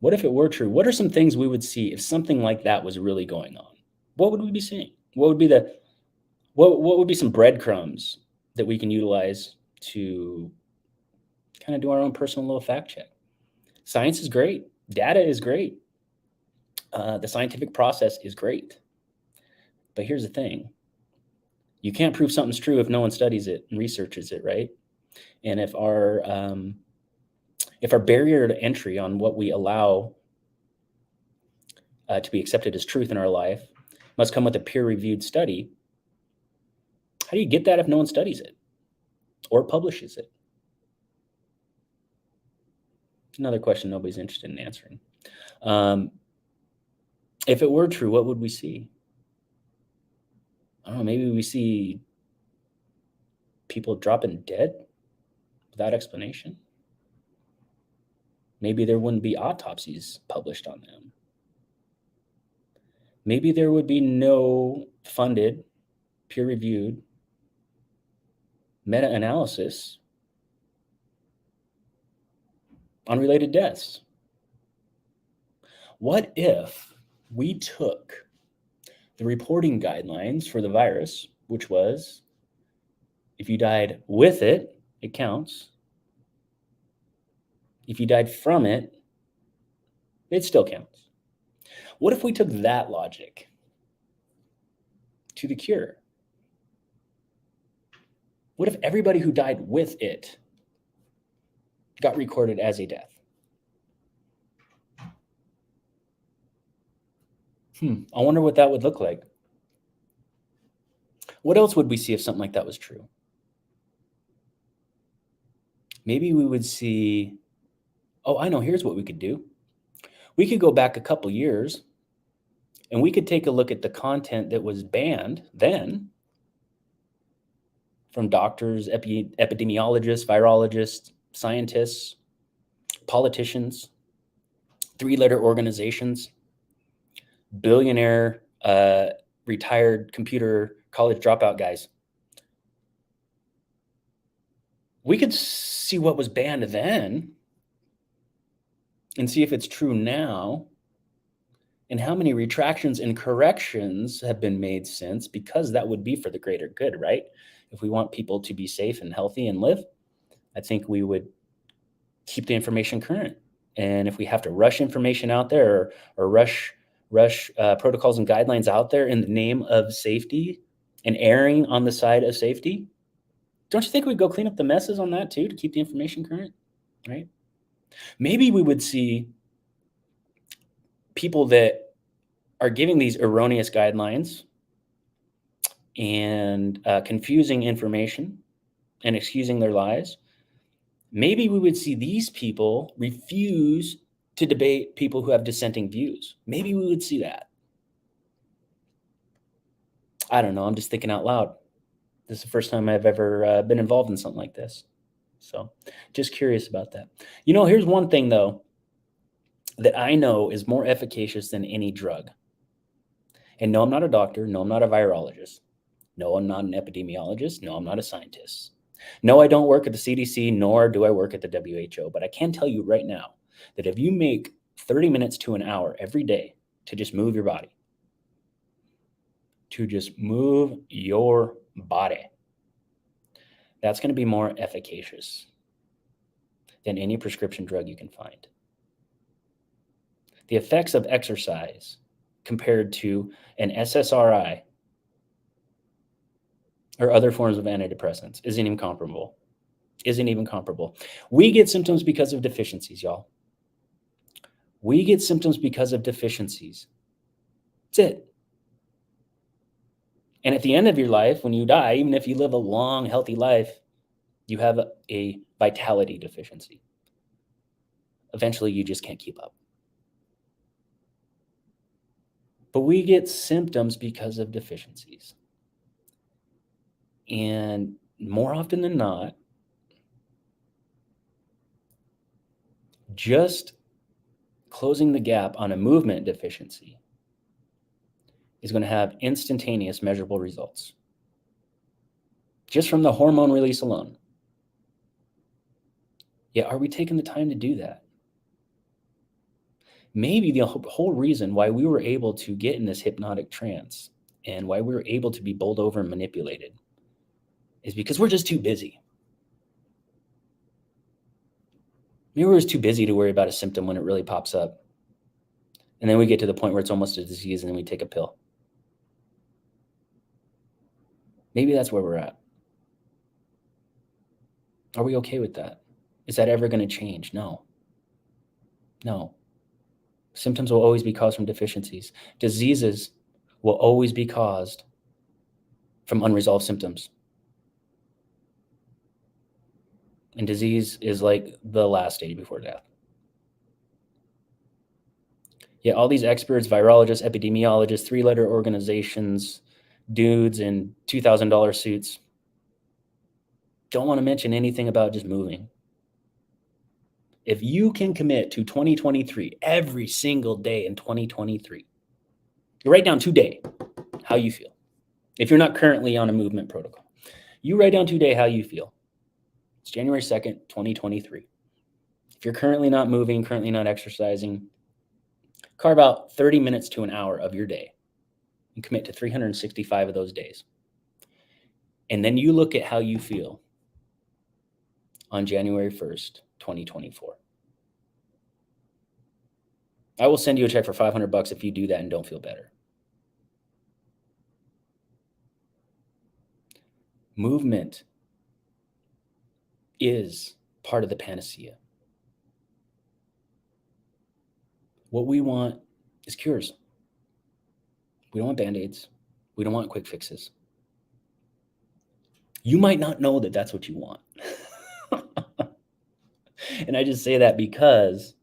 What if it were true? What are some things we would see if something like that was really going on? What would we be seeing? What would be what would be some breadcrumbs that we can utilize to kind of do our own personal little fact check? Science is great. Data is great. The scientific process is great. But here's the thing. You can't prove something's true if no one studies it and researches it, right? And if our barrier to entry on what we allow to be accepted as truth in our life must come with a peer-reviewed study, how do you get that if no one studies it or publishes it? Another question nobody's interested in answering. If it were true, what would we see? I don't know, maybe we see people dropping dead without explanation. Maybe there wouldn't be autopsies published on them. Maybe there would be no funded, peer-reviewed meta-analysis on related deaths. What if we took the reporting guidelines for the virus, which was if you died with it, it counts. If you died from it, it still counts. What if we took that logic to the cure? What if everybody who died with it got recorded as a death? I wonder what that would look like. What else would we see if something like that was true? Maybe we would see, oh, I know, here's what we could do. We could go back a couple years and we could take a look at the content that was banned then from doctors, epidemiologists, virologists, scientists, politicians, three-letter organizations, billionaire, retired computer college dropout guys. We could see what was banned then and see if it's true now and how many retractions and corrections have been made since, because that would be for the greater good, right? If we want people to be safe and healthy and live, I think we would keep the information current. And if we have to rush information out there or rush protocols and guidelines out there in the name of safety and erring on the side of safety, don't you think we'd go clean up the messes on that too to keep the information current, right? Maybe we would see people that are giving these erroneous guidelines and confusing information and excusing their lies. Maybe we would see these people refuse to debate people who have dissenting views. Maybe we would see that. I don't know. I'm just thinking out loud. This is the first time I've ever been involved in something like this. So just curious about that. You know, here's one thing, though, that I know is more efficacious than any drug. And no, I'm not a doctor. No, I'm not a virologist. No, I'm not an epidemiologist. No, I'm not a scientist. No, I don't work at the CDC, nor do I work at the WHO. But I can tell you right now that if you make 30 minutes to an hour every day to just move your body, that's going to be more efficacious than any prescription drug you can find. The effects of exercise compared to an SSRI or other forms of antidepressants isn't even comparable. We get symptoms because of deficiencies, y'all. We get symptoms because of deficiencies. That's it. And at the end of your life, when you die, even if you live a long, healthy life, you have a vitality deficiency. Eventually, you just can't keep up. But we get symptoms because of deficiencies. And more often than not, just closing the gap on a movement deficiency is going to have instantaneous measurable results just from the hormone release alone. Yeah, are we taking the time to do that? Maybe the whole reason why we were able to get in this hypnotic trance and why we were able to be bowled over and manipulated is because we're just too busy. Maybe we're just too busy to worry about a symptom when it really pops up. And then we get to the point where it's almost a disease and then we take a pill. Maybe that's where we're at. Are we okay with that? Is that ever going to change? No. Symptoms will always be caused from deficiencies. Diseases will always be caused from unresolved symptoms. And disease is like the last stage before death. Yeah, all these experts, virologists, epidemiologists, three-letter organizations, dudes in $2,000 suits, Don't want to mention anything about just moving. If you can commit to 2023 every single day in 2023, you write down today how you feel. If you're not currently on a movement protocol, you write down today how you feel. It's January 2nd, 2023. If you're currently not moving, currently not exercising, carve out 30 minutes to an hour of your day and commit to 365 of those days. And then you look at how you feel on January 1st, 2024. I will send you a check for $500 if you do that and don't feel better. Movement is part of the panacea. What we want is cures. We don't want Band-Aids. We don't want quick fixes. You might not know that that's what you want. And I just say that because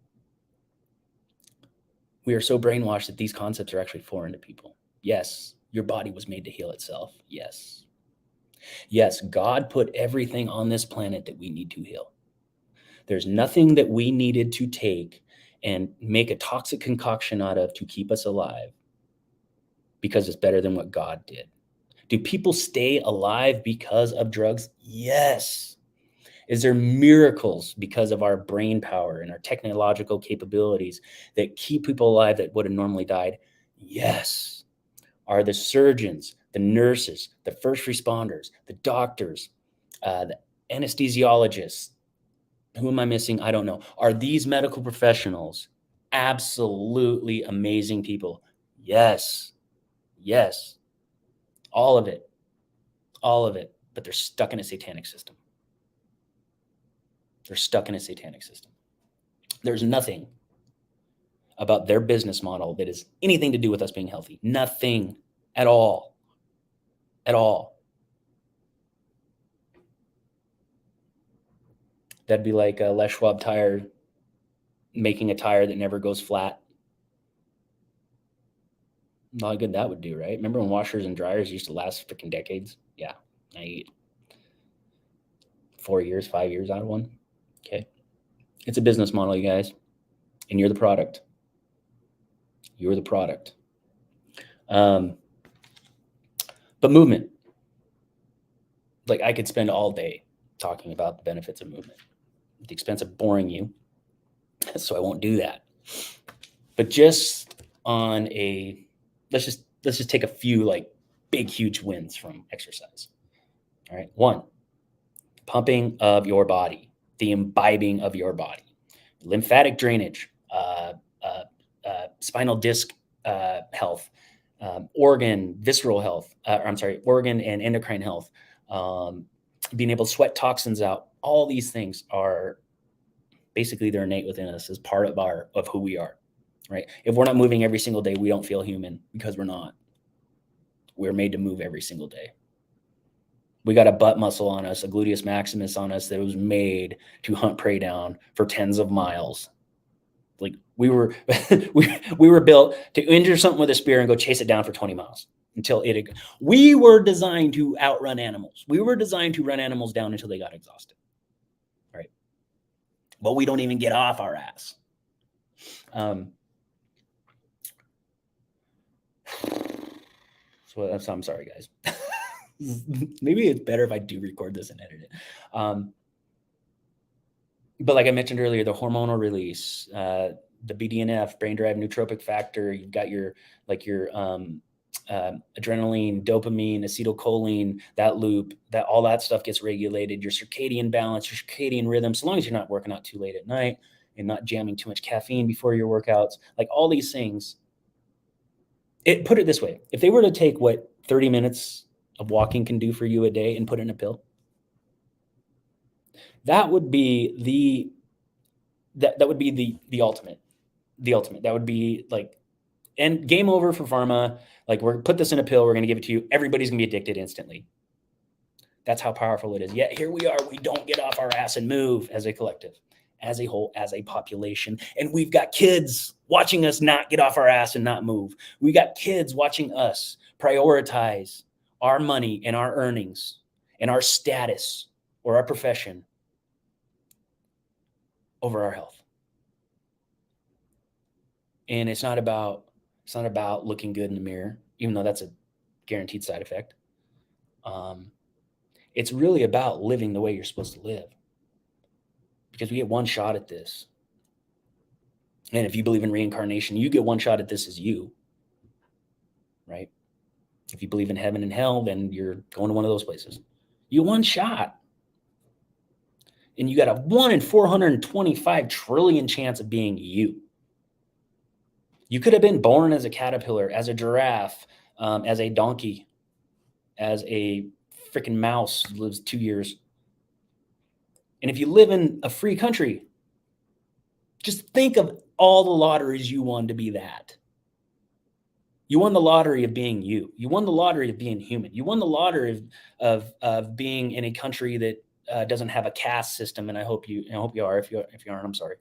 we are so brainwashed that these concepts are actually foreign to people. Yes, your body was made to heal itself. Yes. Yes, God put everything on this planet that we need to heal. There's nothing that we needed to take and make a toxic concoction out of to keep us alive because it's better than what God did. Do people stay alive because of drugs? Yes. Is there miracles because of our brain power and our technological capabilities that keep people alive that would have normally died? Yes. Are the surgeons, the nurses, the first responders, the doctors, the anesthesiologists, who am I missing? I don't know. Are these medical professionals absolutely amazing people? Yes. Yes. All of it. All of it. But they're stuck in a satanic system. They're stuck in a satanic system. There's nothing about their business model that has anything to do with us being healthy. Nothing at all. At all. That'd be like a Les Schwab tire making a tire that never goes flat. Not how good that would do, right? Remember when washers and dryers used to last freaking decades? Yeah. Now you get 4 years, 5 years out of one. Okay. It's a business model, you guys. And you're the product. You're the product. But movement. Like I could spend all day talking about the benefits of movement at the expense of boring you. So I won't do that. But just on a, let's just take a few like big, huge wins from exercise. All right. 1, pumping of your body, the imbibing of your body, lymphatic drainage, spinal disc health, organ, visceral health, organ and endocrine health, being able to sweat toxins out. All these things are basically they're innate within us as part of who we are, right? If we're not moving every single day, we don't feel human because we're not. We're made to move every single day. We got a butt muscle on us, a gluteus maximus on us that was made to hunt prey down for tens of miles. Like we were, we were built to injure something with a spear and go chase it down for 20 miles until we were designed to outrun animals. We were designed to run animals down until they got exhausted. Right. But we don't even get off our ass. So I'm sorry, guys. Maybe it's better if I do record this and edit it. But like I mentioned earlier, the hormonal release, the BDNF, brain-derived nootropic factor, you've got your adrenaline, dopamine, acetylcholine, that loop, that all that stuff gets regulated, your circadian balance, your circadian rhythm, so long as you're not working out too late at night and not jamming too much caffeine before your workouts, like all these things. Put it this way, if they were to take what 30 minutes of walking can do for you a day and put it in a pill, that would be that would be the ultimate. That would be like, and game over for pharma. Like we're put this in a pill, we're going to give it to you. Everybody's going to be addicted instantly. That's how powerful it is. Yet here we are. We don't get off our ass and move as a collective, as a whole, as a population. And we've got kids watching us not get off our ass and not move. We got kids watching us prioritize our money and our earnings and our status or our profession over our health. And it's not about looking good in the mirror, even though that's a guaranteed side effect. It's really about living the way you're supposed to live, because we get one shot at this. And if you believe in reincarnation, you get one shot at this as you, right? If you believe in heaven and hell, then you're going to one of those places. You get one shot. And you got a 1 in 425 trillion chance of being you. You could have been born as a caterpillar, as a giraffe, as a donkey, as a freaking mouse who lives 2 years. And if you live in a free country, just think of all the lotteries you won to be that. You won the lottery of being you. You won the lottery of being human. You won the lottery of being in a country that doesn't have a caste system. And I hope you are. If you aren't, I'm sorry.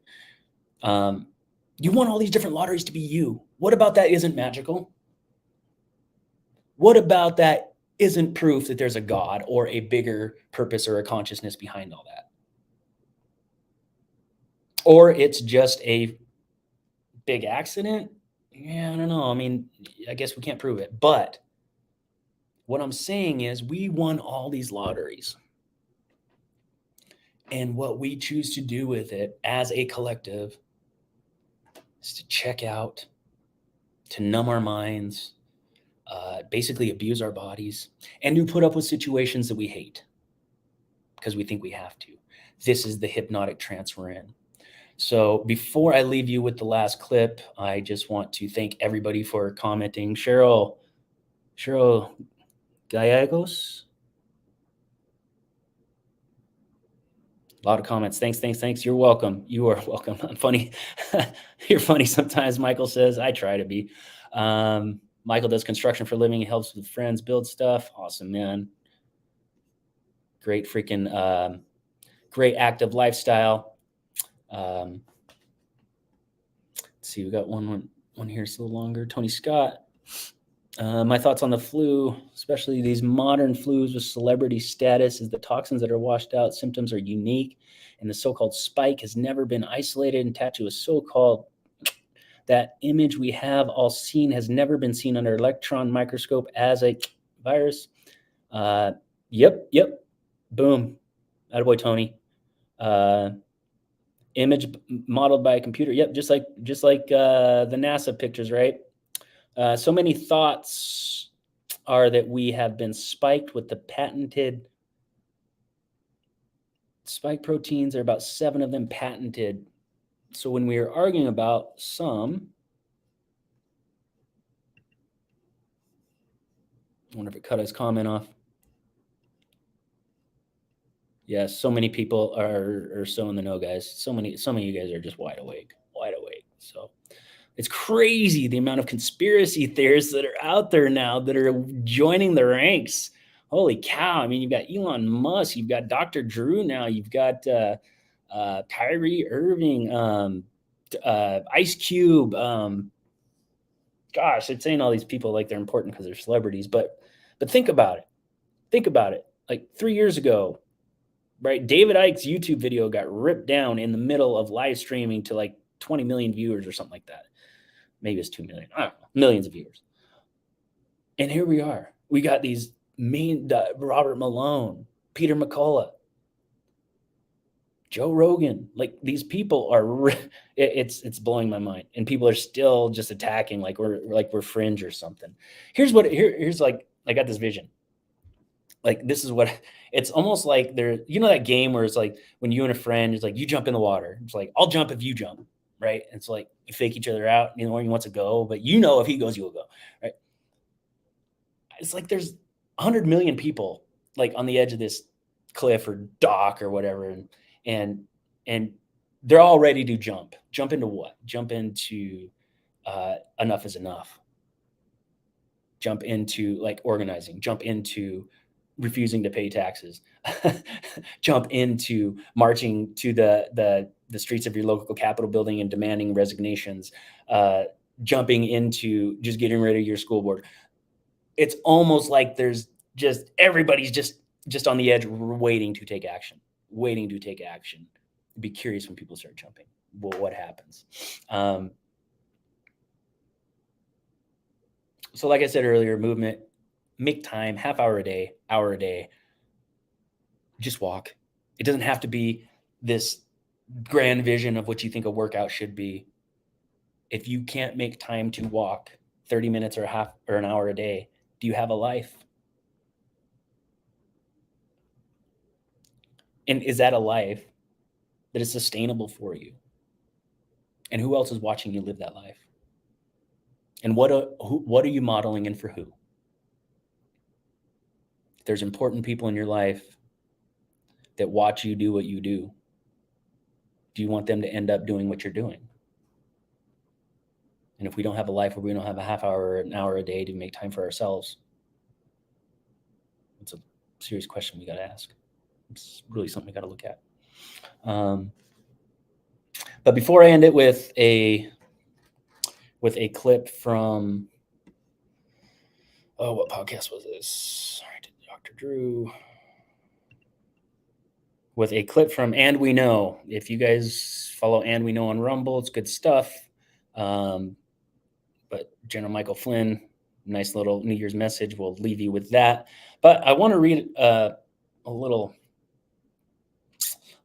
You won all these different lotteries to be you. What about that isn't magical? What about that isn't proof that there's a God or a bigger purpose or a consciousness behind all that? Or it's just a big accident? Yeah, I don't know. I mean, I guess we can't prove it. But what I'm saying is we won all these lotteries. And what we choose to do with it as a collective is to check out, to numb our minds, basically abuse our bodies, and to put up with situations that we hate because we think we have to. This is the hypnotic trance we're in. So before I leave you with the last clip, I just want to thank everybody for commenting. Cheryl Gallegos. A lot of comments. Thanks. You're welcome. You are welcome. I'm funny. You're funny sometimes, Michael says. I try to be. Michael does construction for a living. He helps with friends build stuff. Awesome, man. Great freaking, great active lifestyle. Let's see, we got one here. It's a little longer. Tony Scott. My thoughts on the flu, especially these modern flus with celebrity status, is the toxins that are washed out. Symptoms are unique, and the so-called spike has never been isolated and attached to a so-called. That image we have all seen has never been seen under electron microscope as a virus. Yep. Boom. Attaboy, Tony. Image modeled by a computer. Yep, just like the NASA pictures, right? So many thoughts are that we have been spiked with the patented spike proteins. There are about 7 of them patented. So when we are arguing about some, I wonder if it cut his comment off. Yes, so many people are so in the know, guys. Some of you guys are just wide awake. So it's crazy the amount of conspiracy theorists that are out there now that are joining the ranks. Holy cow. I mean, you've got Elon Musk, you've got Dr. Drew now, you've got Kyrie Irving, Ice Cube. Gosh, it's saying all these people like they're important because they're celebrities, but think about it. Like 3 years ago, right? David Icke's YouTube video got ripped down in the middle of live streaming to like 20 million viewers or something like that. Maybe it's 2 million. I don't know. Millions of viewers. And here we are. We got these Robert Malone, Peter McCullough, Joe Rogan. Like these people are, it's blowing my mind. And people are still just attacking like we're fringe or something. Here's like, I got this vision. Like, this is what it's almost like that game where it's like when you and a friend, it's like you jump in the water. It's like, I'll jump if you jump, right? And it's like you fake each other out. You know, one wants to go, but if he goes, you will go, right? It's like there's 100 million people like on the edge of this cliff or dock or whatever, and they're all ready to jump. Jump into what? Jump into enough is enough. Jump into like organizing. Jump into refusing to pay taxes. Jump into marching to the streets of your local Capitol building and demanding resignations. Jumping into just getting rid of your school board. It's almost like there's just everybody's just just on the edge, waiting to take action. Be curious when people start jumping. Well, what happens? So like I said earlier, movement, make time, half hour a day, hour a day. Just walk. It doesn't have to be this grand vision of what you think a workout should be. If you can't make time to walk 30 minutes or an hour a day, do you have a life? And is that a life that is sustainable for you? And who else is watching you live that life? And what are you modeling and for who? If there's important people in your life that watch you do what you do you want them to end up doing what you're doing? And if we don't have a life where we don't have a half hour or an hour a day to make time for ourselves, it's a serious question we got to ask. It's really something we got to look at. But before I end it with a clip from, what podcast was this? Dr. Drew. With a clip from And We Know. If you guys follow And We Know on Rumble, it's good stuff. But General Michael Flynn, nice little New Year's message. We'll leave you with that. But I want to read a little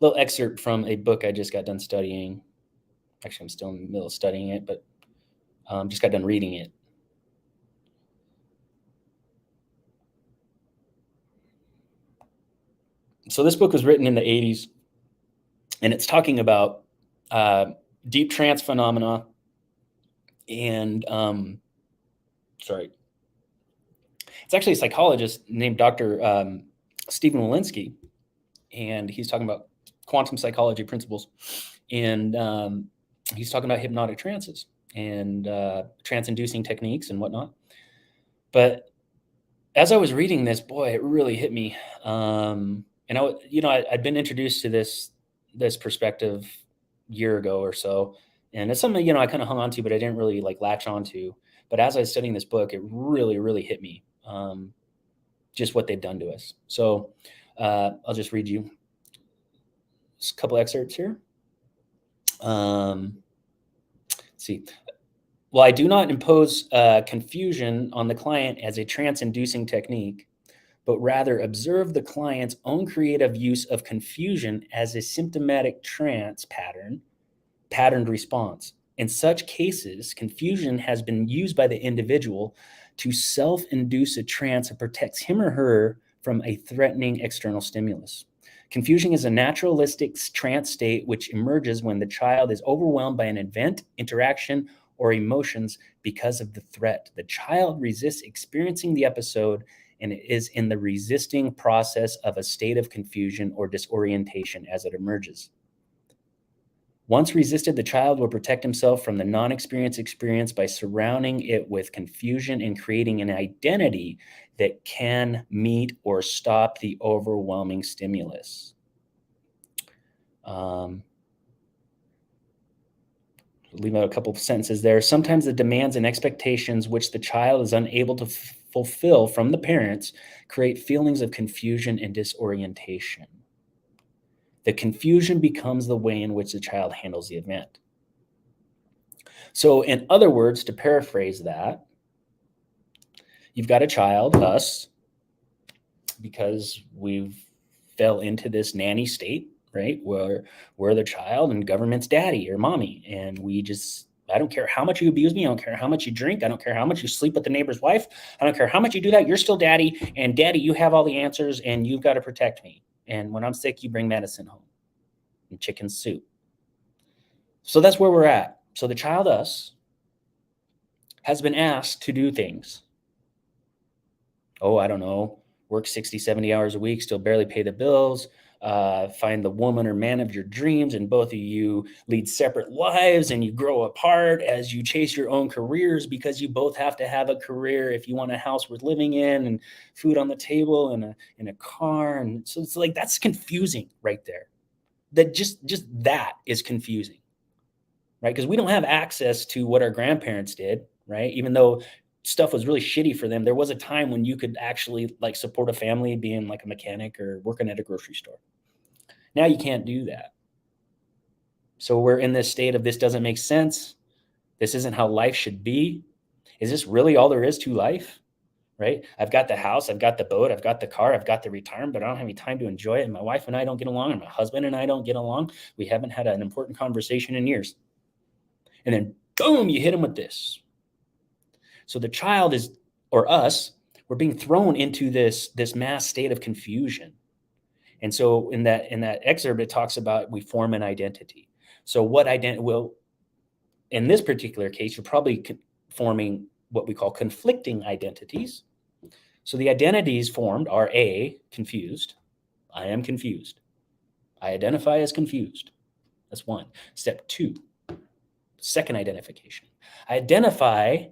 excerpt from a book I just got done studying. Actually, I'm still in the middle of studying it, but just got done reading it. So this book was written in the 80s, and it's talking about deep trance phenomena. And it's actually a psychologist named Dr. Stephen Walensky, and he's talking about quantum psychology principles, and he's talking about hypnotic trances and trance-inducing techniques and whatnot. But as I was reading this, boy, it really hit me. And I'd been introduced to this perspective a year ago or so, and it's something I kind of hung on to, but I didn't really latch onto. But as I was studying this book, it really, really hit me, just what they've done to us. So I'll just read you a couple excerpts here. Let's see. Well, I do not impose confusion on the client as a trance-inducing technique, but rather observe the client's own creative use of confusion as a symptomatic trance patterned response. In such cases, confusion has been used by the individual to self-induce a trance that protects him or her from a threatening external stimulus. Confusion is a naturalistic trance state which emerges when the child is overwhelmed by an event, interaction, or emotions because of the threat. The child resists experiencing the episode and is in the resisting process of a state of confusion or disorientation as it emerges. Once resisted, the child will protect himself from the non-experience experience by surrounding it with confusion and creating an identity that can meet or stop the overwhelming stimulus. Leave out a couple of sentences there. Sometimes the demands and expectations which the child is unable to fulfill from the parents create feelings of confusion and disorientation. The confusion becomes the way in which the child handles the event. So in other words, to paraphrase that, you've got a child, us, because we've fell into this nanny state, right? Where we're the child and government's daddy or mommy. And I don't care how much you abuse me. I don't care how much you drink. I don't care how much you sleep with the neighbor's wife. I don't care how much you do that. You're still daddy. And daddy, you have all the answers and you've got to protect me. And when I'm sick, you bring medicine home and chicken soup. So that's where we're at. So the child, us, has been asked to do things. Oh, I don't know, work 60, 70 hours a week, still barely pay the bills, find the woman or man of your dreams, and both of you lead separate lives and you grow apart as you chase your own careers because you both have to have a career if you want a house worth living in and food on the table and a car. And so it's that's confusing right there. That just that is confusing, right? Because we don't have access to what our grandparents did, right? Even though stuff was really shitty for them, there was a time when you could actually like support a family being like a mechanic or working at a grocery store. Now you can't do that. So we're in this state of this doesn't make sense. This isn't how life should be. Is this really all there is to life? Right? I've got the house, I've got the boat, I've got the car, I've got the retirement, but I don't have any time to enjoy it. And my wife and I don't get along, and my husband and I don't get along. We haven't had an important conversation in years. And then boom, you hit them with this. So the child is, or us, we're being thrown into this mass state of confusion. And so in that excerpt, it talks about we form an identity. So what identity? Well, in this particular case, you're probably forming what we call conflicting identities. So the identities formed are A, confused. I am confused. I identify as confused. That's one. Step 2, second identification. I identify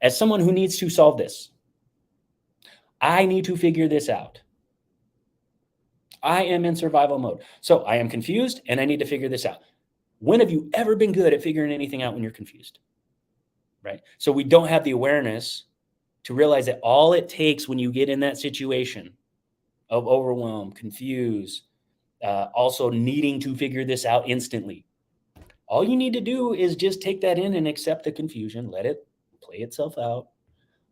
as someone who needs to solve this. I need to figure this out. I am in survival mode. So I am confused and I need to figure this out. When have you ever been good at figuring anything out when you're confused? Right? So we don't have the awareness to realize that all it takes when you get in that situation of overwhelm, confused, also needing to figure this out instantly. All you need to do is just take that in and accept the confusion. Let it play itself out.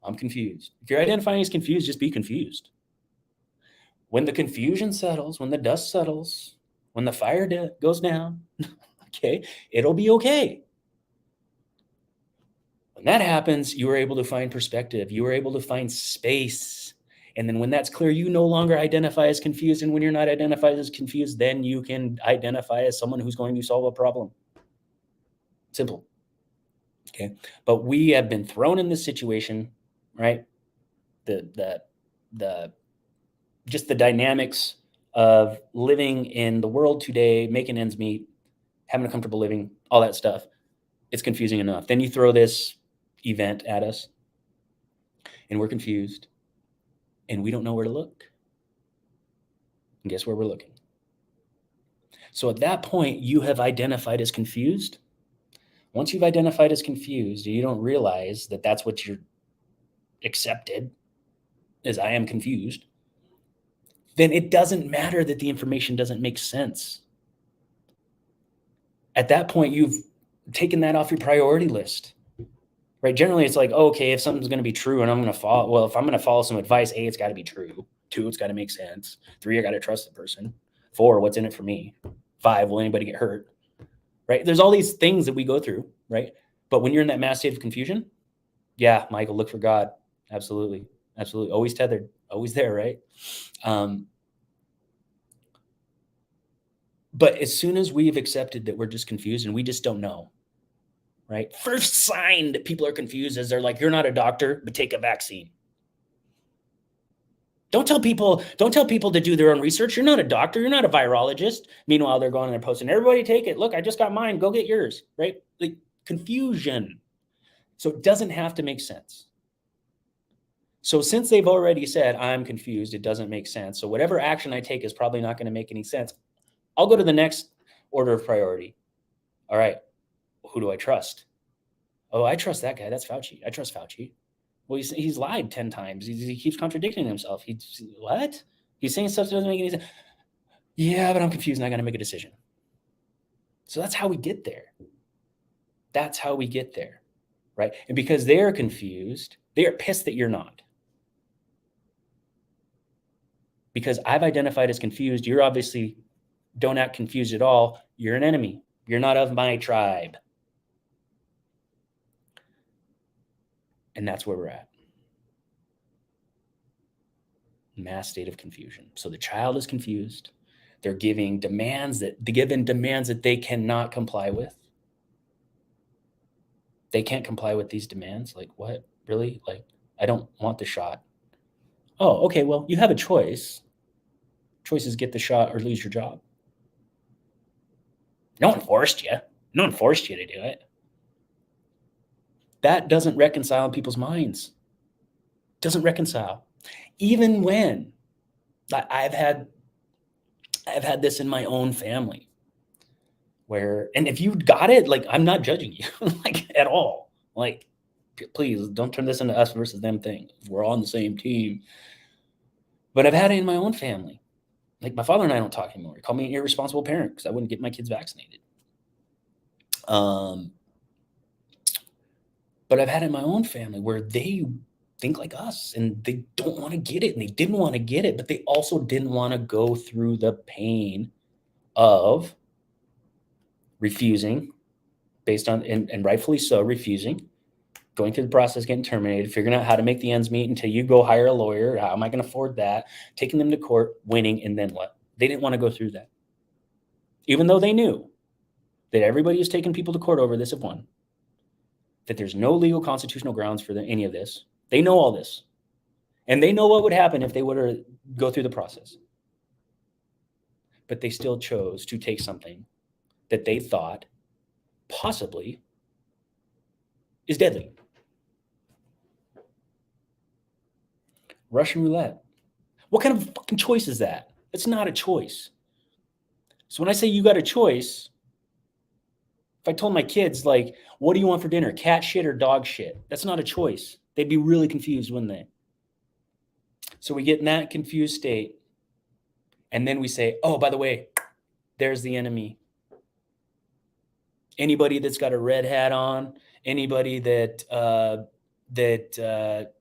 I'm confused. If you're identifying as confused, just be confused. When the confusion settles, when the dust settles, when the fire goes down, okay, it'll be okay. When that happens, you are able to find perspective. You are able to find space. And then when that's clear, you no longer identify as confused. And when you're not identified as confused, then you can identify as someone who's going to solve a problem. Simple. Okay. But we have been thrown in this situation, right? Just the dynamics of living in the world today, making ends meet, having a comfortable living, all that stuff. It's confusing enough. Then you throw this event at us and we're confused and we don't know where to look. And guess where we're looking? So at that point, you have identified as confused. Once you've identified as confused, you don't realize that that's what you're accepted as I am confused. Then it doesn't matter that the information doesn't make sense. At that point, you've taken that off your priority list, right? Generally, it's like, oh, okay, if something's going to be true and I'm going to follow, well, if I'm going to follow some advice, A, it's got to be true. 2, it's got to make sense. 3, I got to trust the person. 4, what's in it for me? 5, will anybody get hurt? Right? There's all these things that we go through, right? But when you're in that mass state of confusion, yeah, Michael, look for God. Absolutely. Absolutely. Always tethered, always there, right? But as soon as we've accepted that we're just confused and we just don't know, right? First sign that people are confused is they're like, you're not a doctor, but take a vaccine. Don't tell people to do their own research. You're not a doctor. You're not a virologist. Meanwhile, they're going and they're posting, everybody take it. Look, I just got mine. Go get yours, right? Like confusion. So it doesn't have to make sense. So since they've already said, I'm confused, it doesn't make sense. So whatever action I take is probably not going to make any sense. I'll go to the next order of priority. All right, who do I trust? Oh, I trust that guy. That's Fauci. I trust Fauci. Well, he's lied 10 times. He keeps contradicting himself. What? He's saying stuff that doesn't make any sense. Yeah, but I'm confused and I got to make a decision. So that's how we get there. That's how we get there, right? And because they're confused, they are pissed that you're not. Because I've identified as confused, you're obviously don't act confused at all. You're an enemy. You're not of my tribe. And that's where we're at. Mass state of confusion. So the child is confused. They're given demands that they cannot comply with. They can't comply with these demands. Like, what? Really? Like, I don't want the shot. Oh, okay. Well, you have a choice. Choice is get the shot or lose your job. No one forced you. No one forced you to do it. That doesn't reconcile in people's minds. Doesn't reconcile. Even when I've had this in my own family where, and if you got it, like, I'm not judging you like at all. Like, Please don't turn this into us versus them thing. We're all on the same team. But I've had it in my own family. Like my father and I don't talk anymore. He called me an irresponsible parent because I wouldn't get my kids vaccinated. But I've had it in my own family where they think like us and they don't want to get it and they didn't want to get it, but they also didn't want to go through the pain of refusing based on, and rightfully so, refusing, going through the process, getting terminated, figuring out how to make the ends meet until you go hire a lawyer. How am I going to afford that? Taking them to court, winning, and then what? They didn't want to go through that. Even though they knew that everybody who's taken people to court over this have won, that there's no legal constitutional grounds for any of this. They know all this. And they know what would happen if they were to go through the process. But they still chose to take something that they thought possibly is deadly. Russian roulette. What kind of fucking choice is that? It's not a choice. So when I say you got a choice, if I told my kids, like, what do you want for dinner? Cat shit or dog shit? That's not a choice. They'd be really confused, wouldn't they? So we get in that confused state. And then we say, oh, by the way, there's the enemy. Anybody that's got a red hat on, anybody that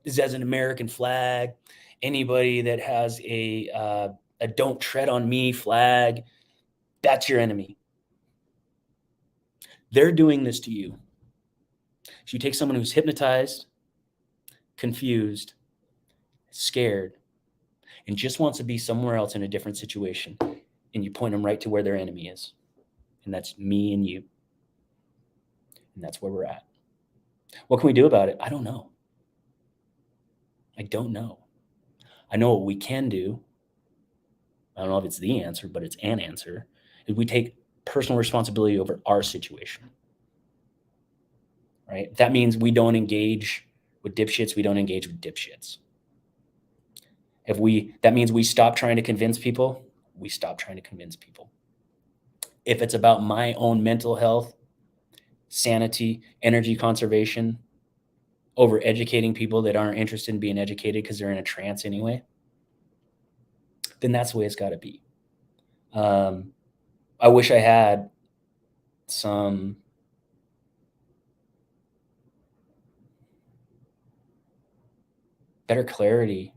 has an American flag, anybody that has a don't tread on me flag, that's your enemy. They're doing this to you. So you take someone who's hypnotized, confused, scared, and just wants to be somewhere else in a different situation, and you point them right to where their enemy is. And that's me and you. And that's where we're at. What can we do about it? I don't know. I don't know. I know what we can do. I don't know if it's the answer, but it's an answer. Is we take personal responsibility over our situation. Right? That means we don't engage with dipshits. We don't engage with dipshits. That means we stop trying to convince people. We stop trying to convince people. If it's about my own mental health, sanity, energy conservation, over educating people that aren't interested in being educated because they're in a trance anyway, then that's the way it's got to be. I wish I had some better clarity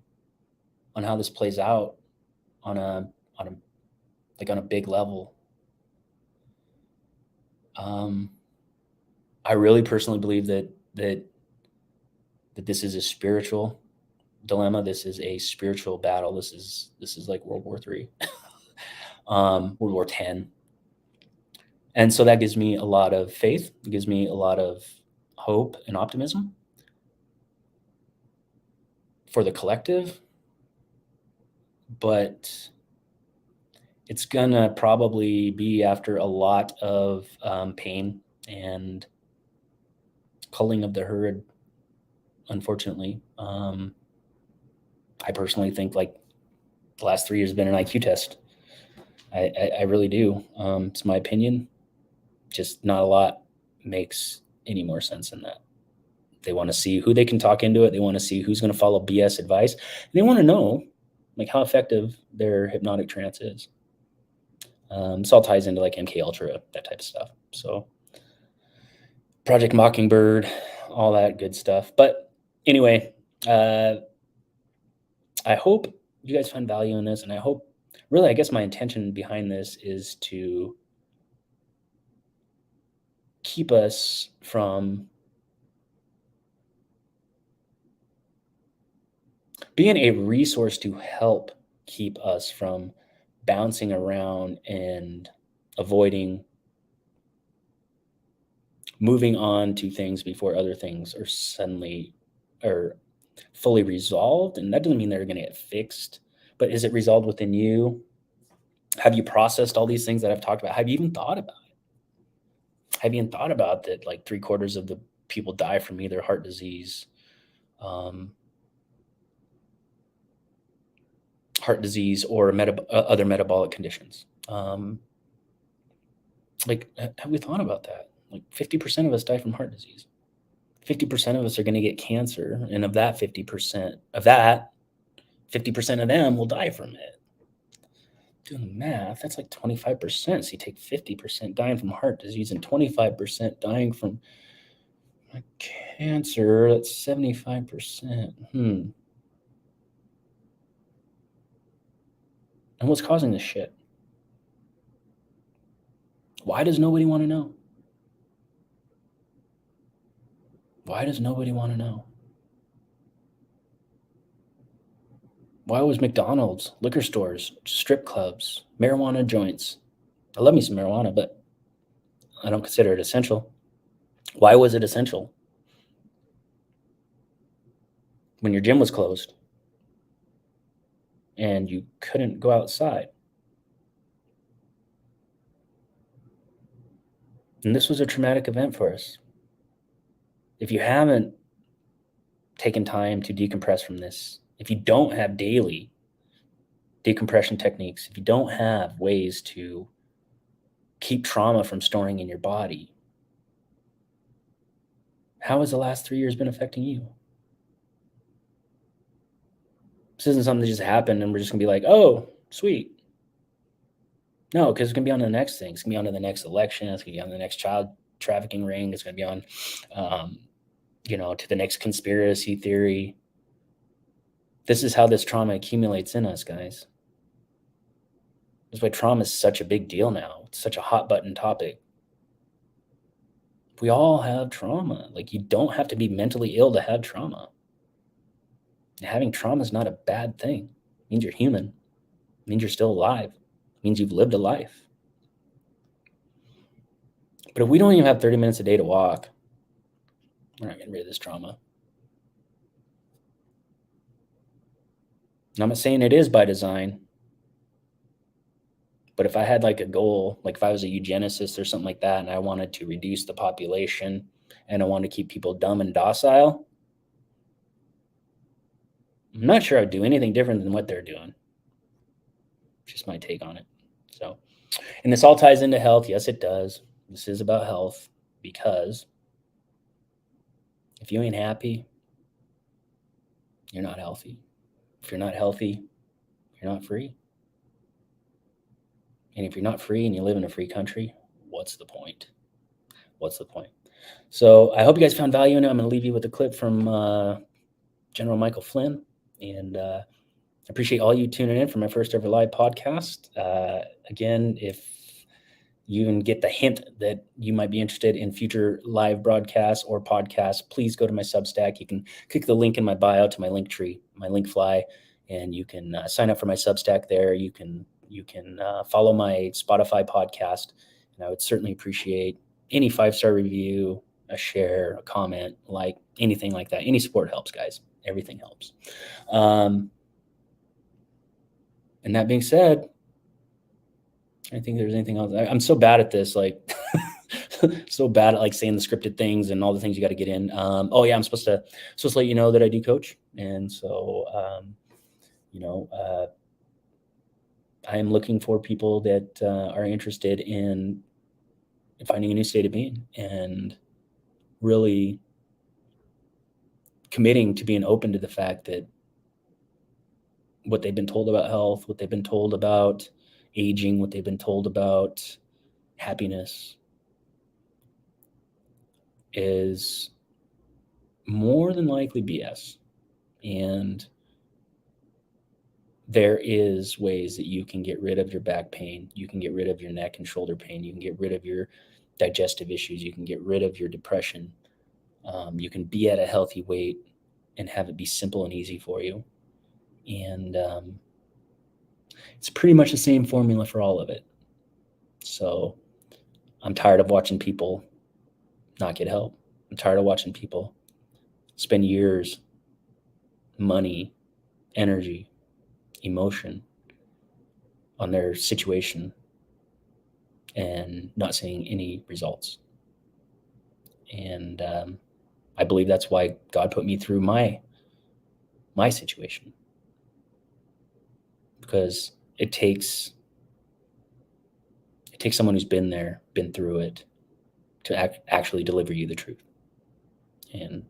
on how this plays out on a big level. I really personally believe that this is a spiritual dilemma. This is a spiritual battle. This is like World War III, World War X. And so that gives me a lot of faith. It gives me a lot of hope and optimism for the collective. But it's gonna probably be after a lot of pain and culling of the herd, unfortunately. I personally think like the last 3 years have been an IQ test. I really do. It's my opinion. Just not a lot makes any more sense than that. They want to see who they can talk into it. They want to see who's going to follow BS advice. And they want to know like how effective their hypnotic trance is. This all ties into like MK Ultra, that type of stuff. So Project Mockingbird, all that good stuff. But anyway, I hope you guys find value in this. And I hope, really, I guess my intention behind this is to keep us from being a resource to help keep us from bouncing around and avoiding moving on to things before other things are suddenly or fully resolved. And that doesn't mean they're going to get fixed, but is it resolved within you? Have you processed all these things that I've talked about? Have you even thought about it? Have you even thought about that like 3/4 of the people die from either heart disease, or other metabolic conditions? Like, have we thought about that? Like 50% of us die from heart disease. 50% of us are going to get cancer. And of that 50%, 50% of them will die from it. Doing the math, that's like 25%. So you take 50% dying from heart disease and 25% dying from cancer. That's 75%. And what's causing this shit? Why does nobody want to know? Why does nobody want to know? Why was McDonald's, liquor stores, strip clubs, marijuana joints? I love me some marijuana, but I don't consider it essential. Why was it essential? When your gym was closed and you couldn't go outside. And this was a traumatic event for us. If you haven't taken time to decompress from this, if you don't have daily decompression techniques, if you don't have ways to keep trauma from storing in your body, how has the last 3 years been affecting you? This isn't something that just happened and we're just going to be like, oh, sweet. No, because it's going to be on to the next thing. It's going to be on to the next election. It's going to be on the next child trafficking ring. It's going to be on, to the next conspiracy theory. This is how this trauma accumulates in us, guys. That's why trauma is such a big deal now. It's such a hot button topic. We all have trauma. Like, you don't have to be mentally ill to have trauma. Having trauma is not a bad thing. It means you're human. It means you're still alive. It means you've lived a life. But if we don't even have 30 minutes a day to walk, we're not getting rid of this trauma. And I'm not saying it is by design. But if I had like a goal, like if I was a eugenicist or something like that, and I wanted to reduce the population and I wanted to keep people dumb and docile, I'm not sure I'd do anything different than what they're doing. Just my take on it. So, and this all ties into health. Yes, it does. This is about health, because if you ain't happy, you're not healthy. If you're not healthy, you're not free. And if you're not free and you live in a free country, what's the point? What's the point? So I hope you guys found value in it. I'm going to leave you with a clip from General Michael Flynn. And I appreciate all you tuning in for my first ever live podcast. Again, if you can get the hint that you might be interested in future live broadcasts or podcasts, please go to my Substack. You can click the link in my bio to my link tree, my link fly, and you can sign up for my Substack there. You can follow my Spotify podcast, and I would certainly appreciate any 5-star review, a share, a comment, like anything like that. Any support helps, guys. Everything helps. And that being said, I think there's anything else. I'm so bad at this, like so bad at like saying the scripted things and all the things you got to get in. Oh yeah, I'm supposed to let you know that I do coach. And so, I am looking for people that are interested in finding a new state of being and really committing to being open to the fact that what they've been told about health, what they've been told about aging, what they've been told about happiness is more than likely BS. And there is ways that you can get rid of your back pain. You can get rid of your neck and shoulder pain. You can get rid of your digestive issues. You can get rid of your depression. You can be at a healthy weight and have it be simple and easy for you. And it's pretty much the same formula for all of it. So I'm tired of watching people not get help. I'm tired of watching people spend years, money, energy, emotion on their situation and not seeing any results. And I believe that's why God put me through my situation, because it takes someone who's been there, been through it, to actually deliver you the truth. And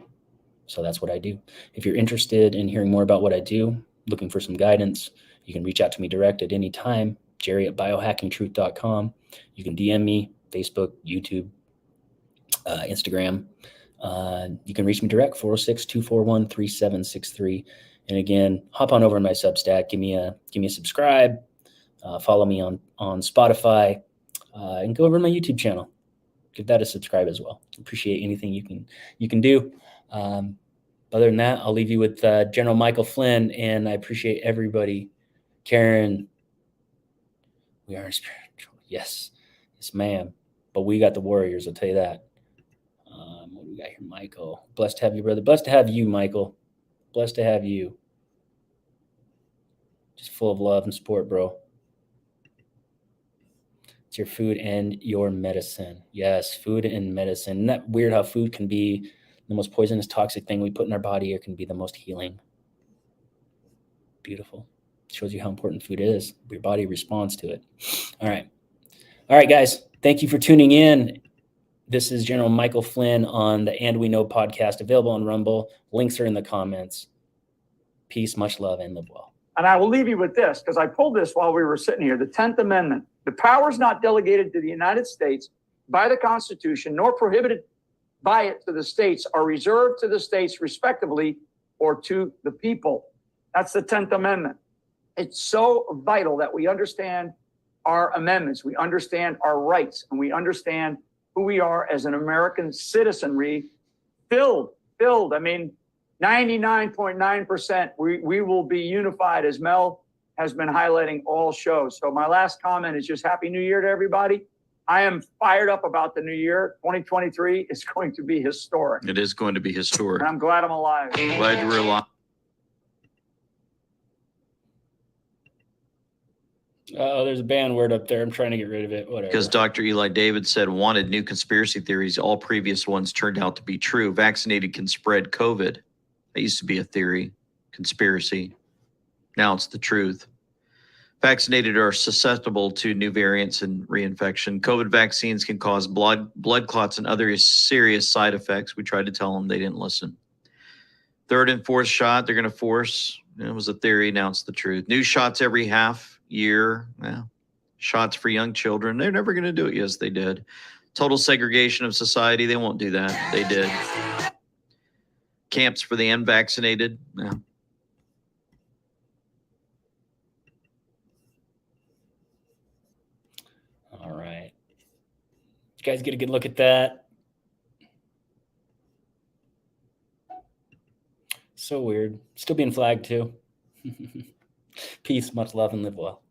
so that's what I do. If you're interested in hearing more about what I do, looking for some guidance, you can reach out to me direct at any time, jerry@biohackingtruth.com. You can DM me, Facebook, YouTube, Instagram. You can reach me direct, 406-241-3763. And again, hop on over to my Substack, give me a subscribe, follow me on Spotify, and go over to my YouTube channel. Give that a subscribe as well. Appreciate anything you can do. Other than that, I'll leave you with General Michael Flynn, and I appreciate everybody. Karen, we are spiritual. Yes, ma'am. But we got the warriors, I'll tell you that. What do we got here, Michael? Blessed to have you, brother. Blessed to have you, Michael. Blessed to have you. Just full of love and support, bro. It's your food and your medicine. Yes, food and medicine. Isn't that weird how food can be the most poisonous, toxic thing we put in our body, or can be the most healing? Beautiful. Shows you how important food is. Your body responds to it. All right, guys. Thank you for tuning in. This is General Michael Flynn on the And We Know podcast, available on Rumble. Links are in the comments. Peace, much love, and live well. And I will leave you with this, because I pulled this while we were sitting here. The 10th Amendment. The powers not delegated to the United States by the Constitution, nor prohibited by it to the states, are reserved to the states respectively or to the people. That's the 10th Amendment. It's so vital that we understand our amendments, we understand our rights, and we understand who we are as an American citizenry. Filled. I mean, 99.9%, we will be unified, as Mel has been highlighting all shows. So my last comment is just Happy New Year to everybody. I am fired up about the new year. 2023 is going to be historic. It is going to be historic. And I'm glad I'm alive. Glad you're alive. Oh, there's a banned word up there. I'm trying to get rid of it. Whatever. Because Dr. Eli David said wanted new conspiracy theories. All previous ones turned out to be true. Vaccinated can spread COVID. That used to be a theory, conspiracy. Now it's the truth. Vaccinated are susceptible to new variants and reinfection. COVID vaccines can cause blood clots and other serious side effects. We tried to tell them, they didn't listen. Third and fourth shot, they're going to force. It was a theory. Now it's the truth. New shots every half year. Yeah. Shots for young children. They're never going to do it. Yes, they did. Total segregation of society. They won't do that. They did. Camps for the unvaccinated. Yeah. All right. You guys get a good look at that. So weird. Still being flagged too. Peace, much love, and live well.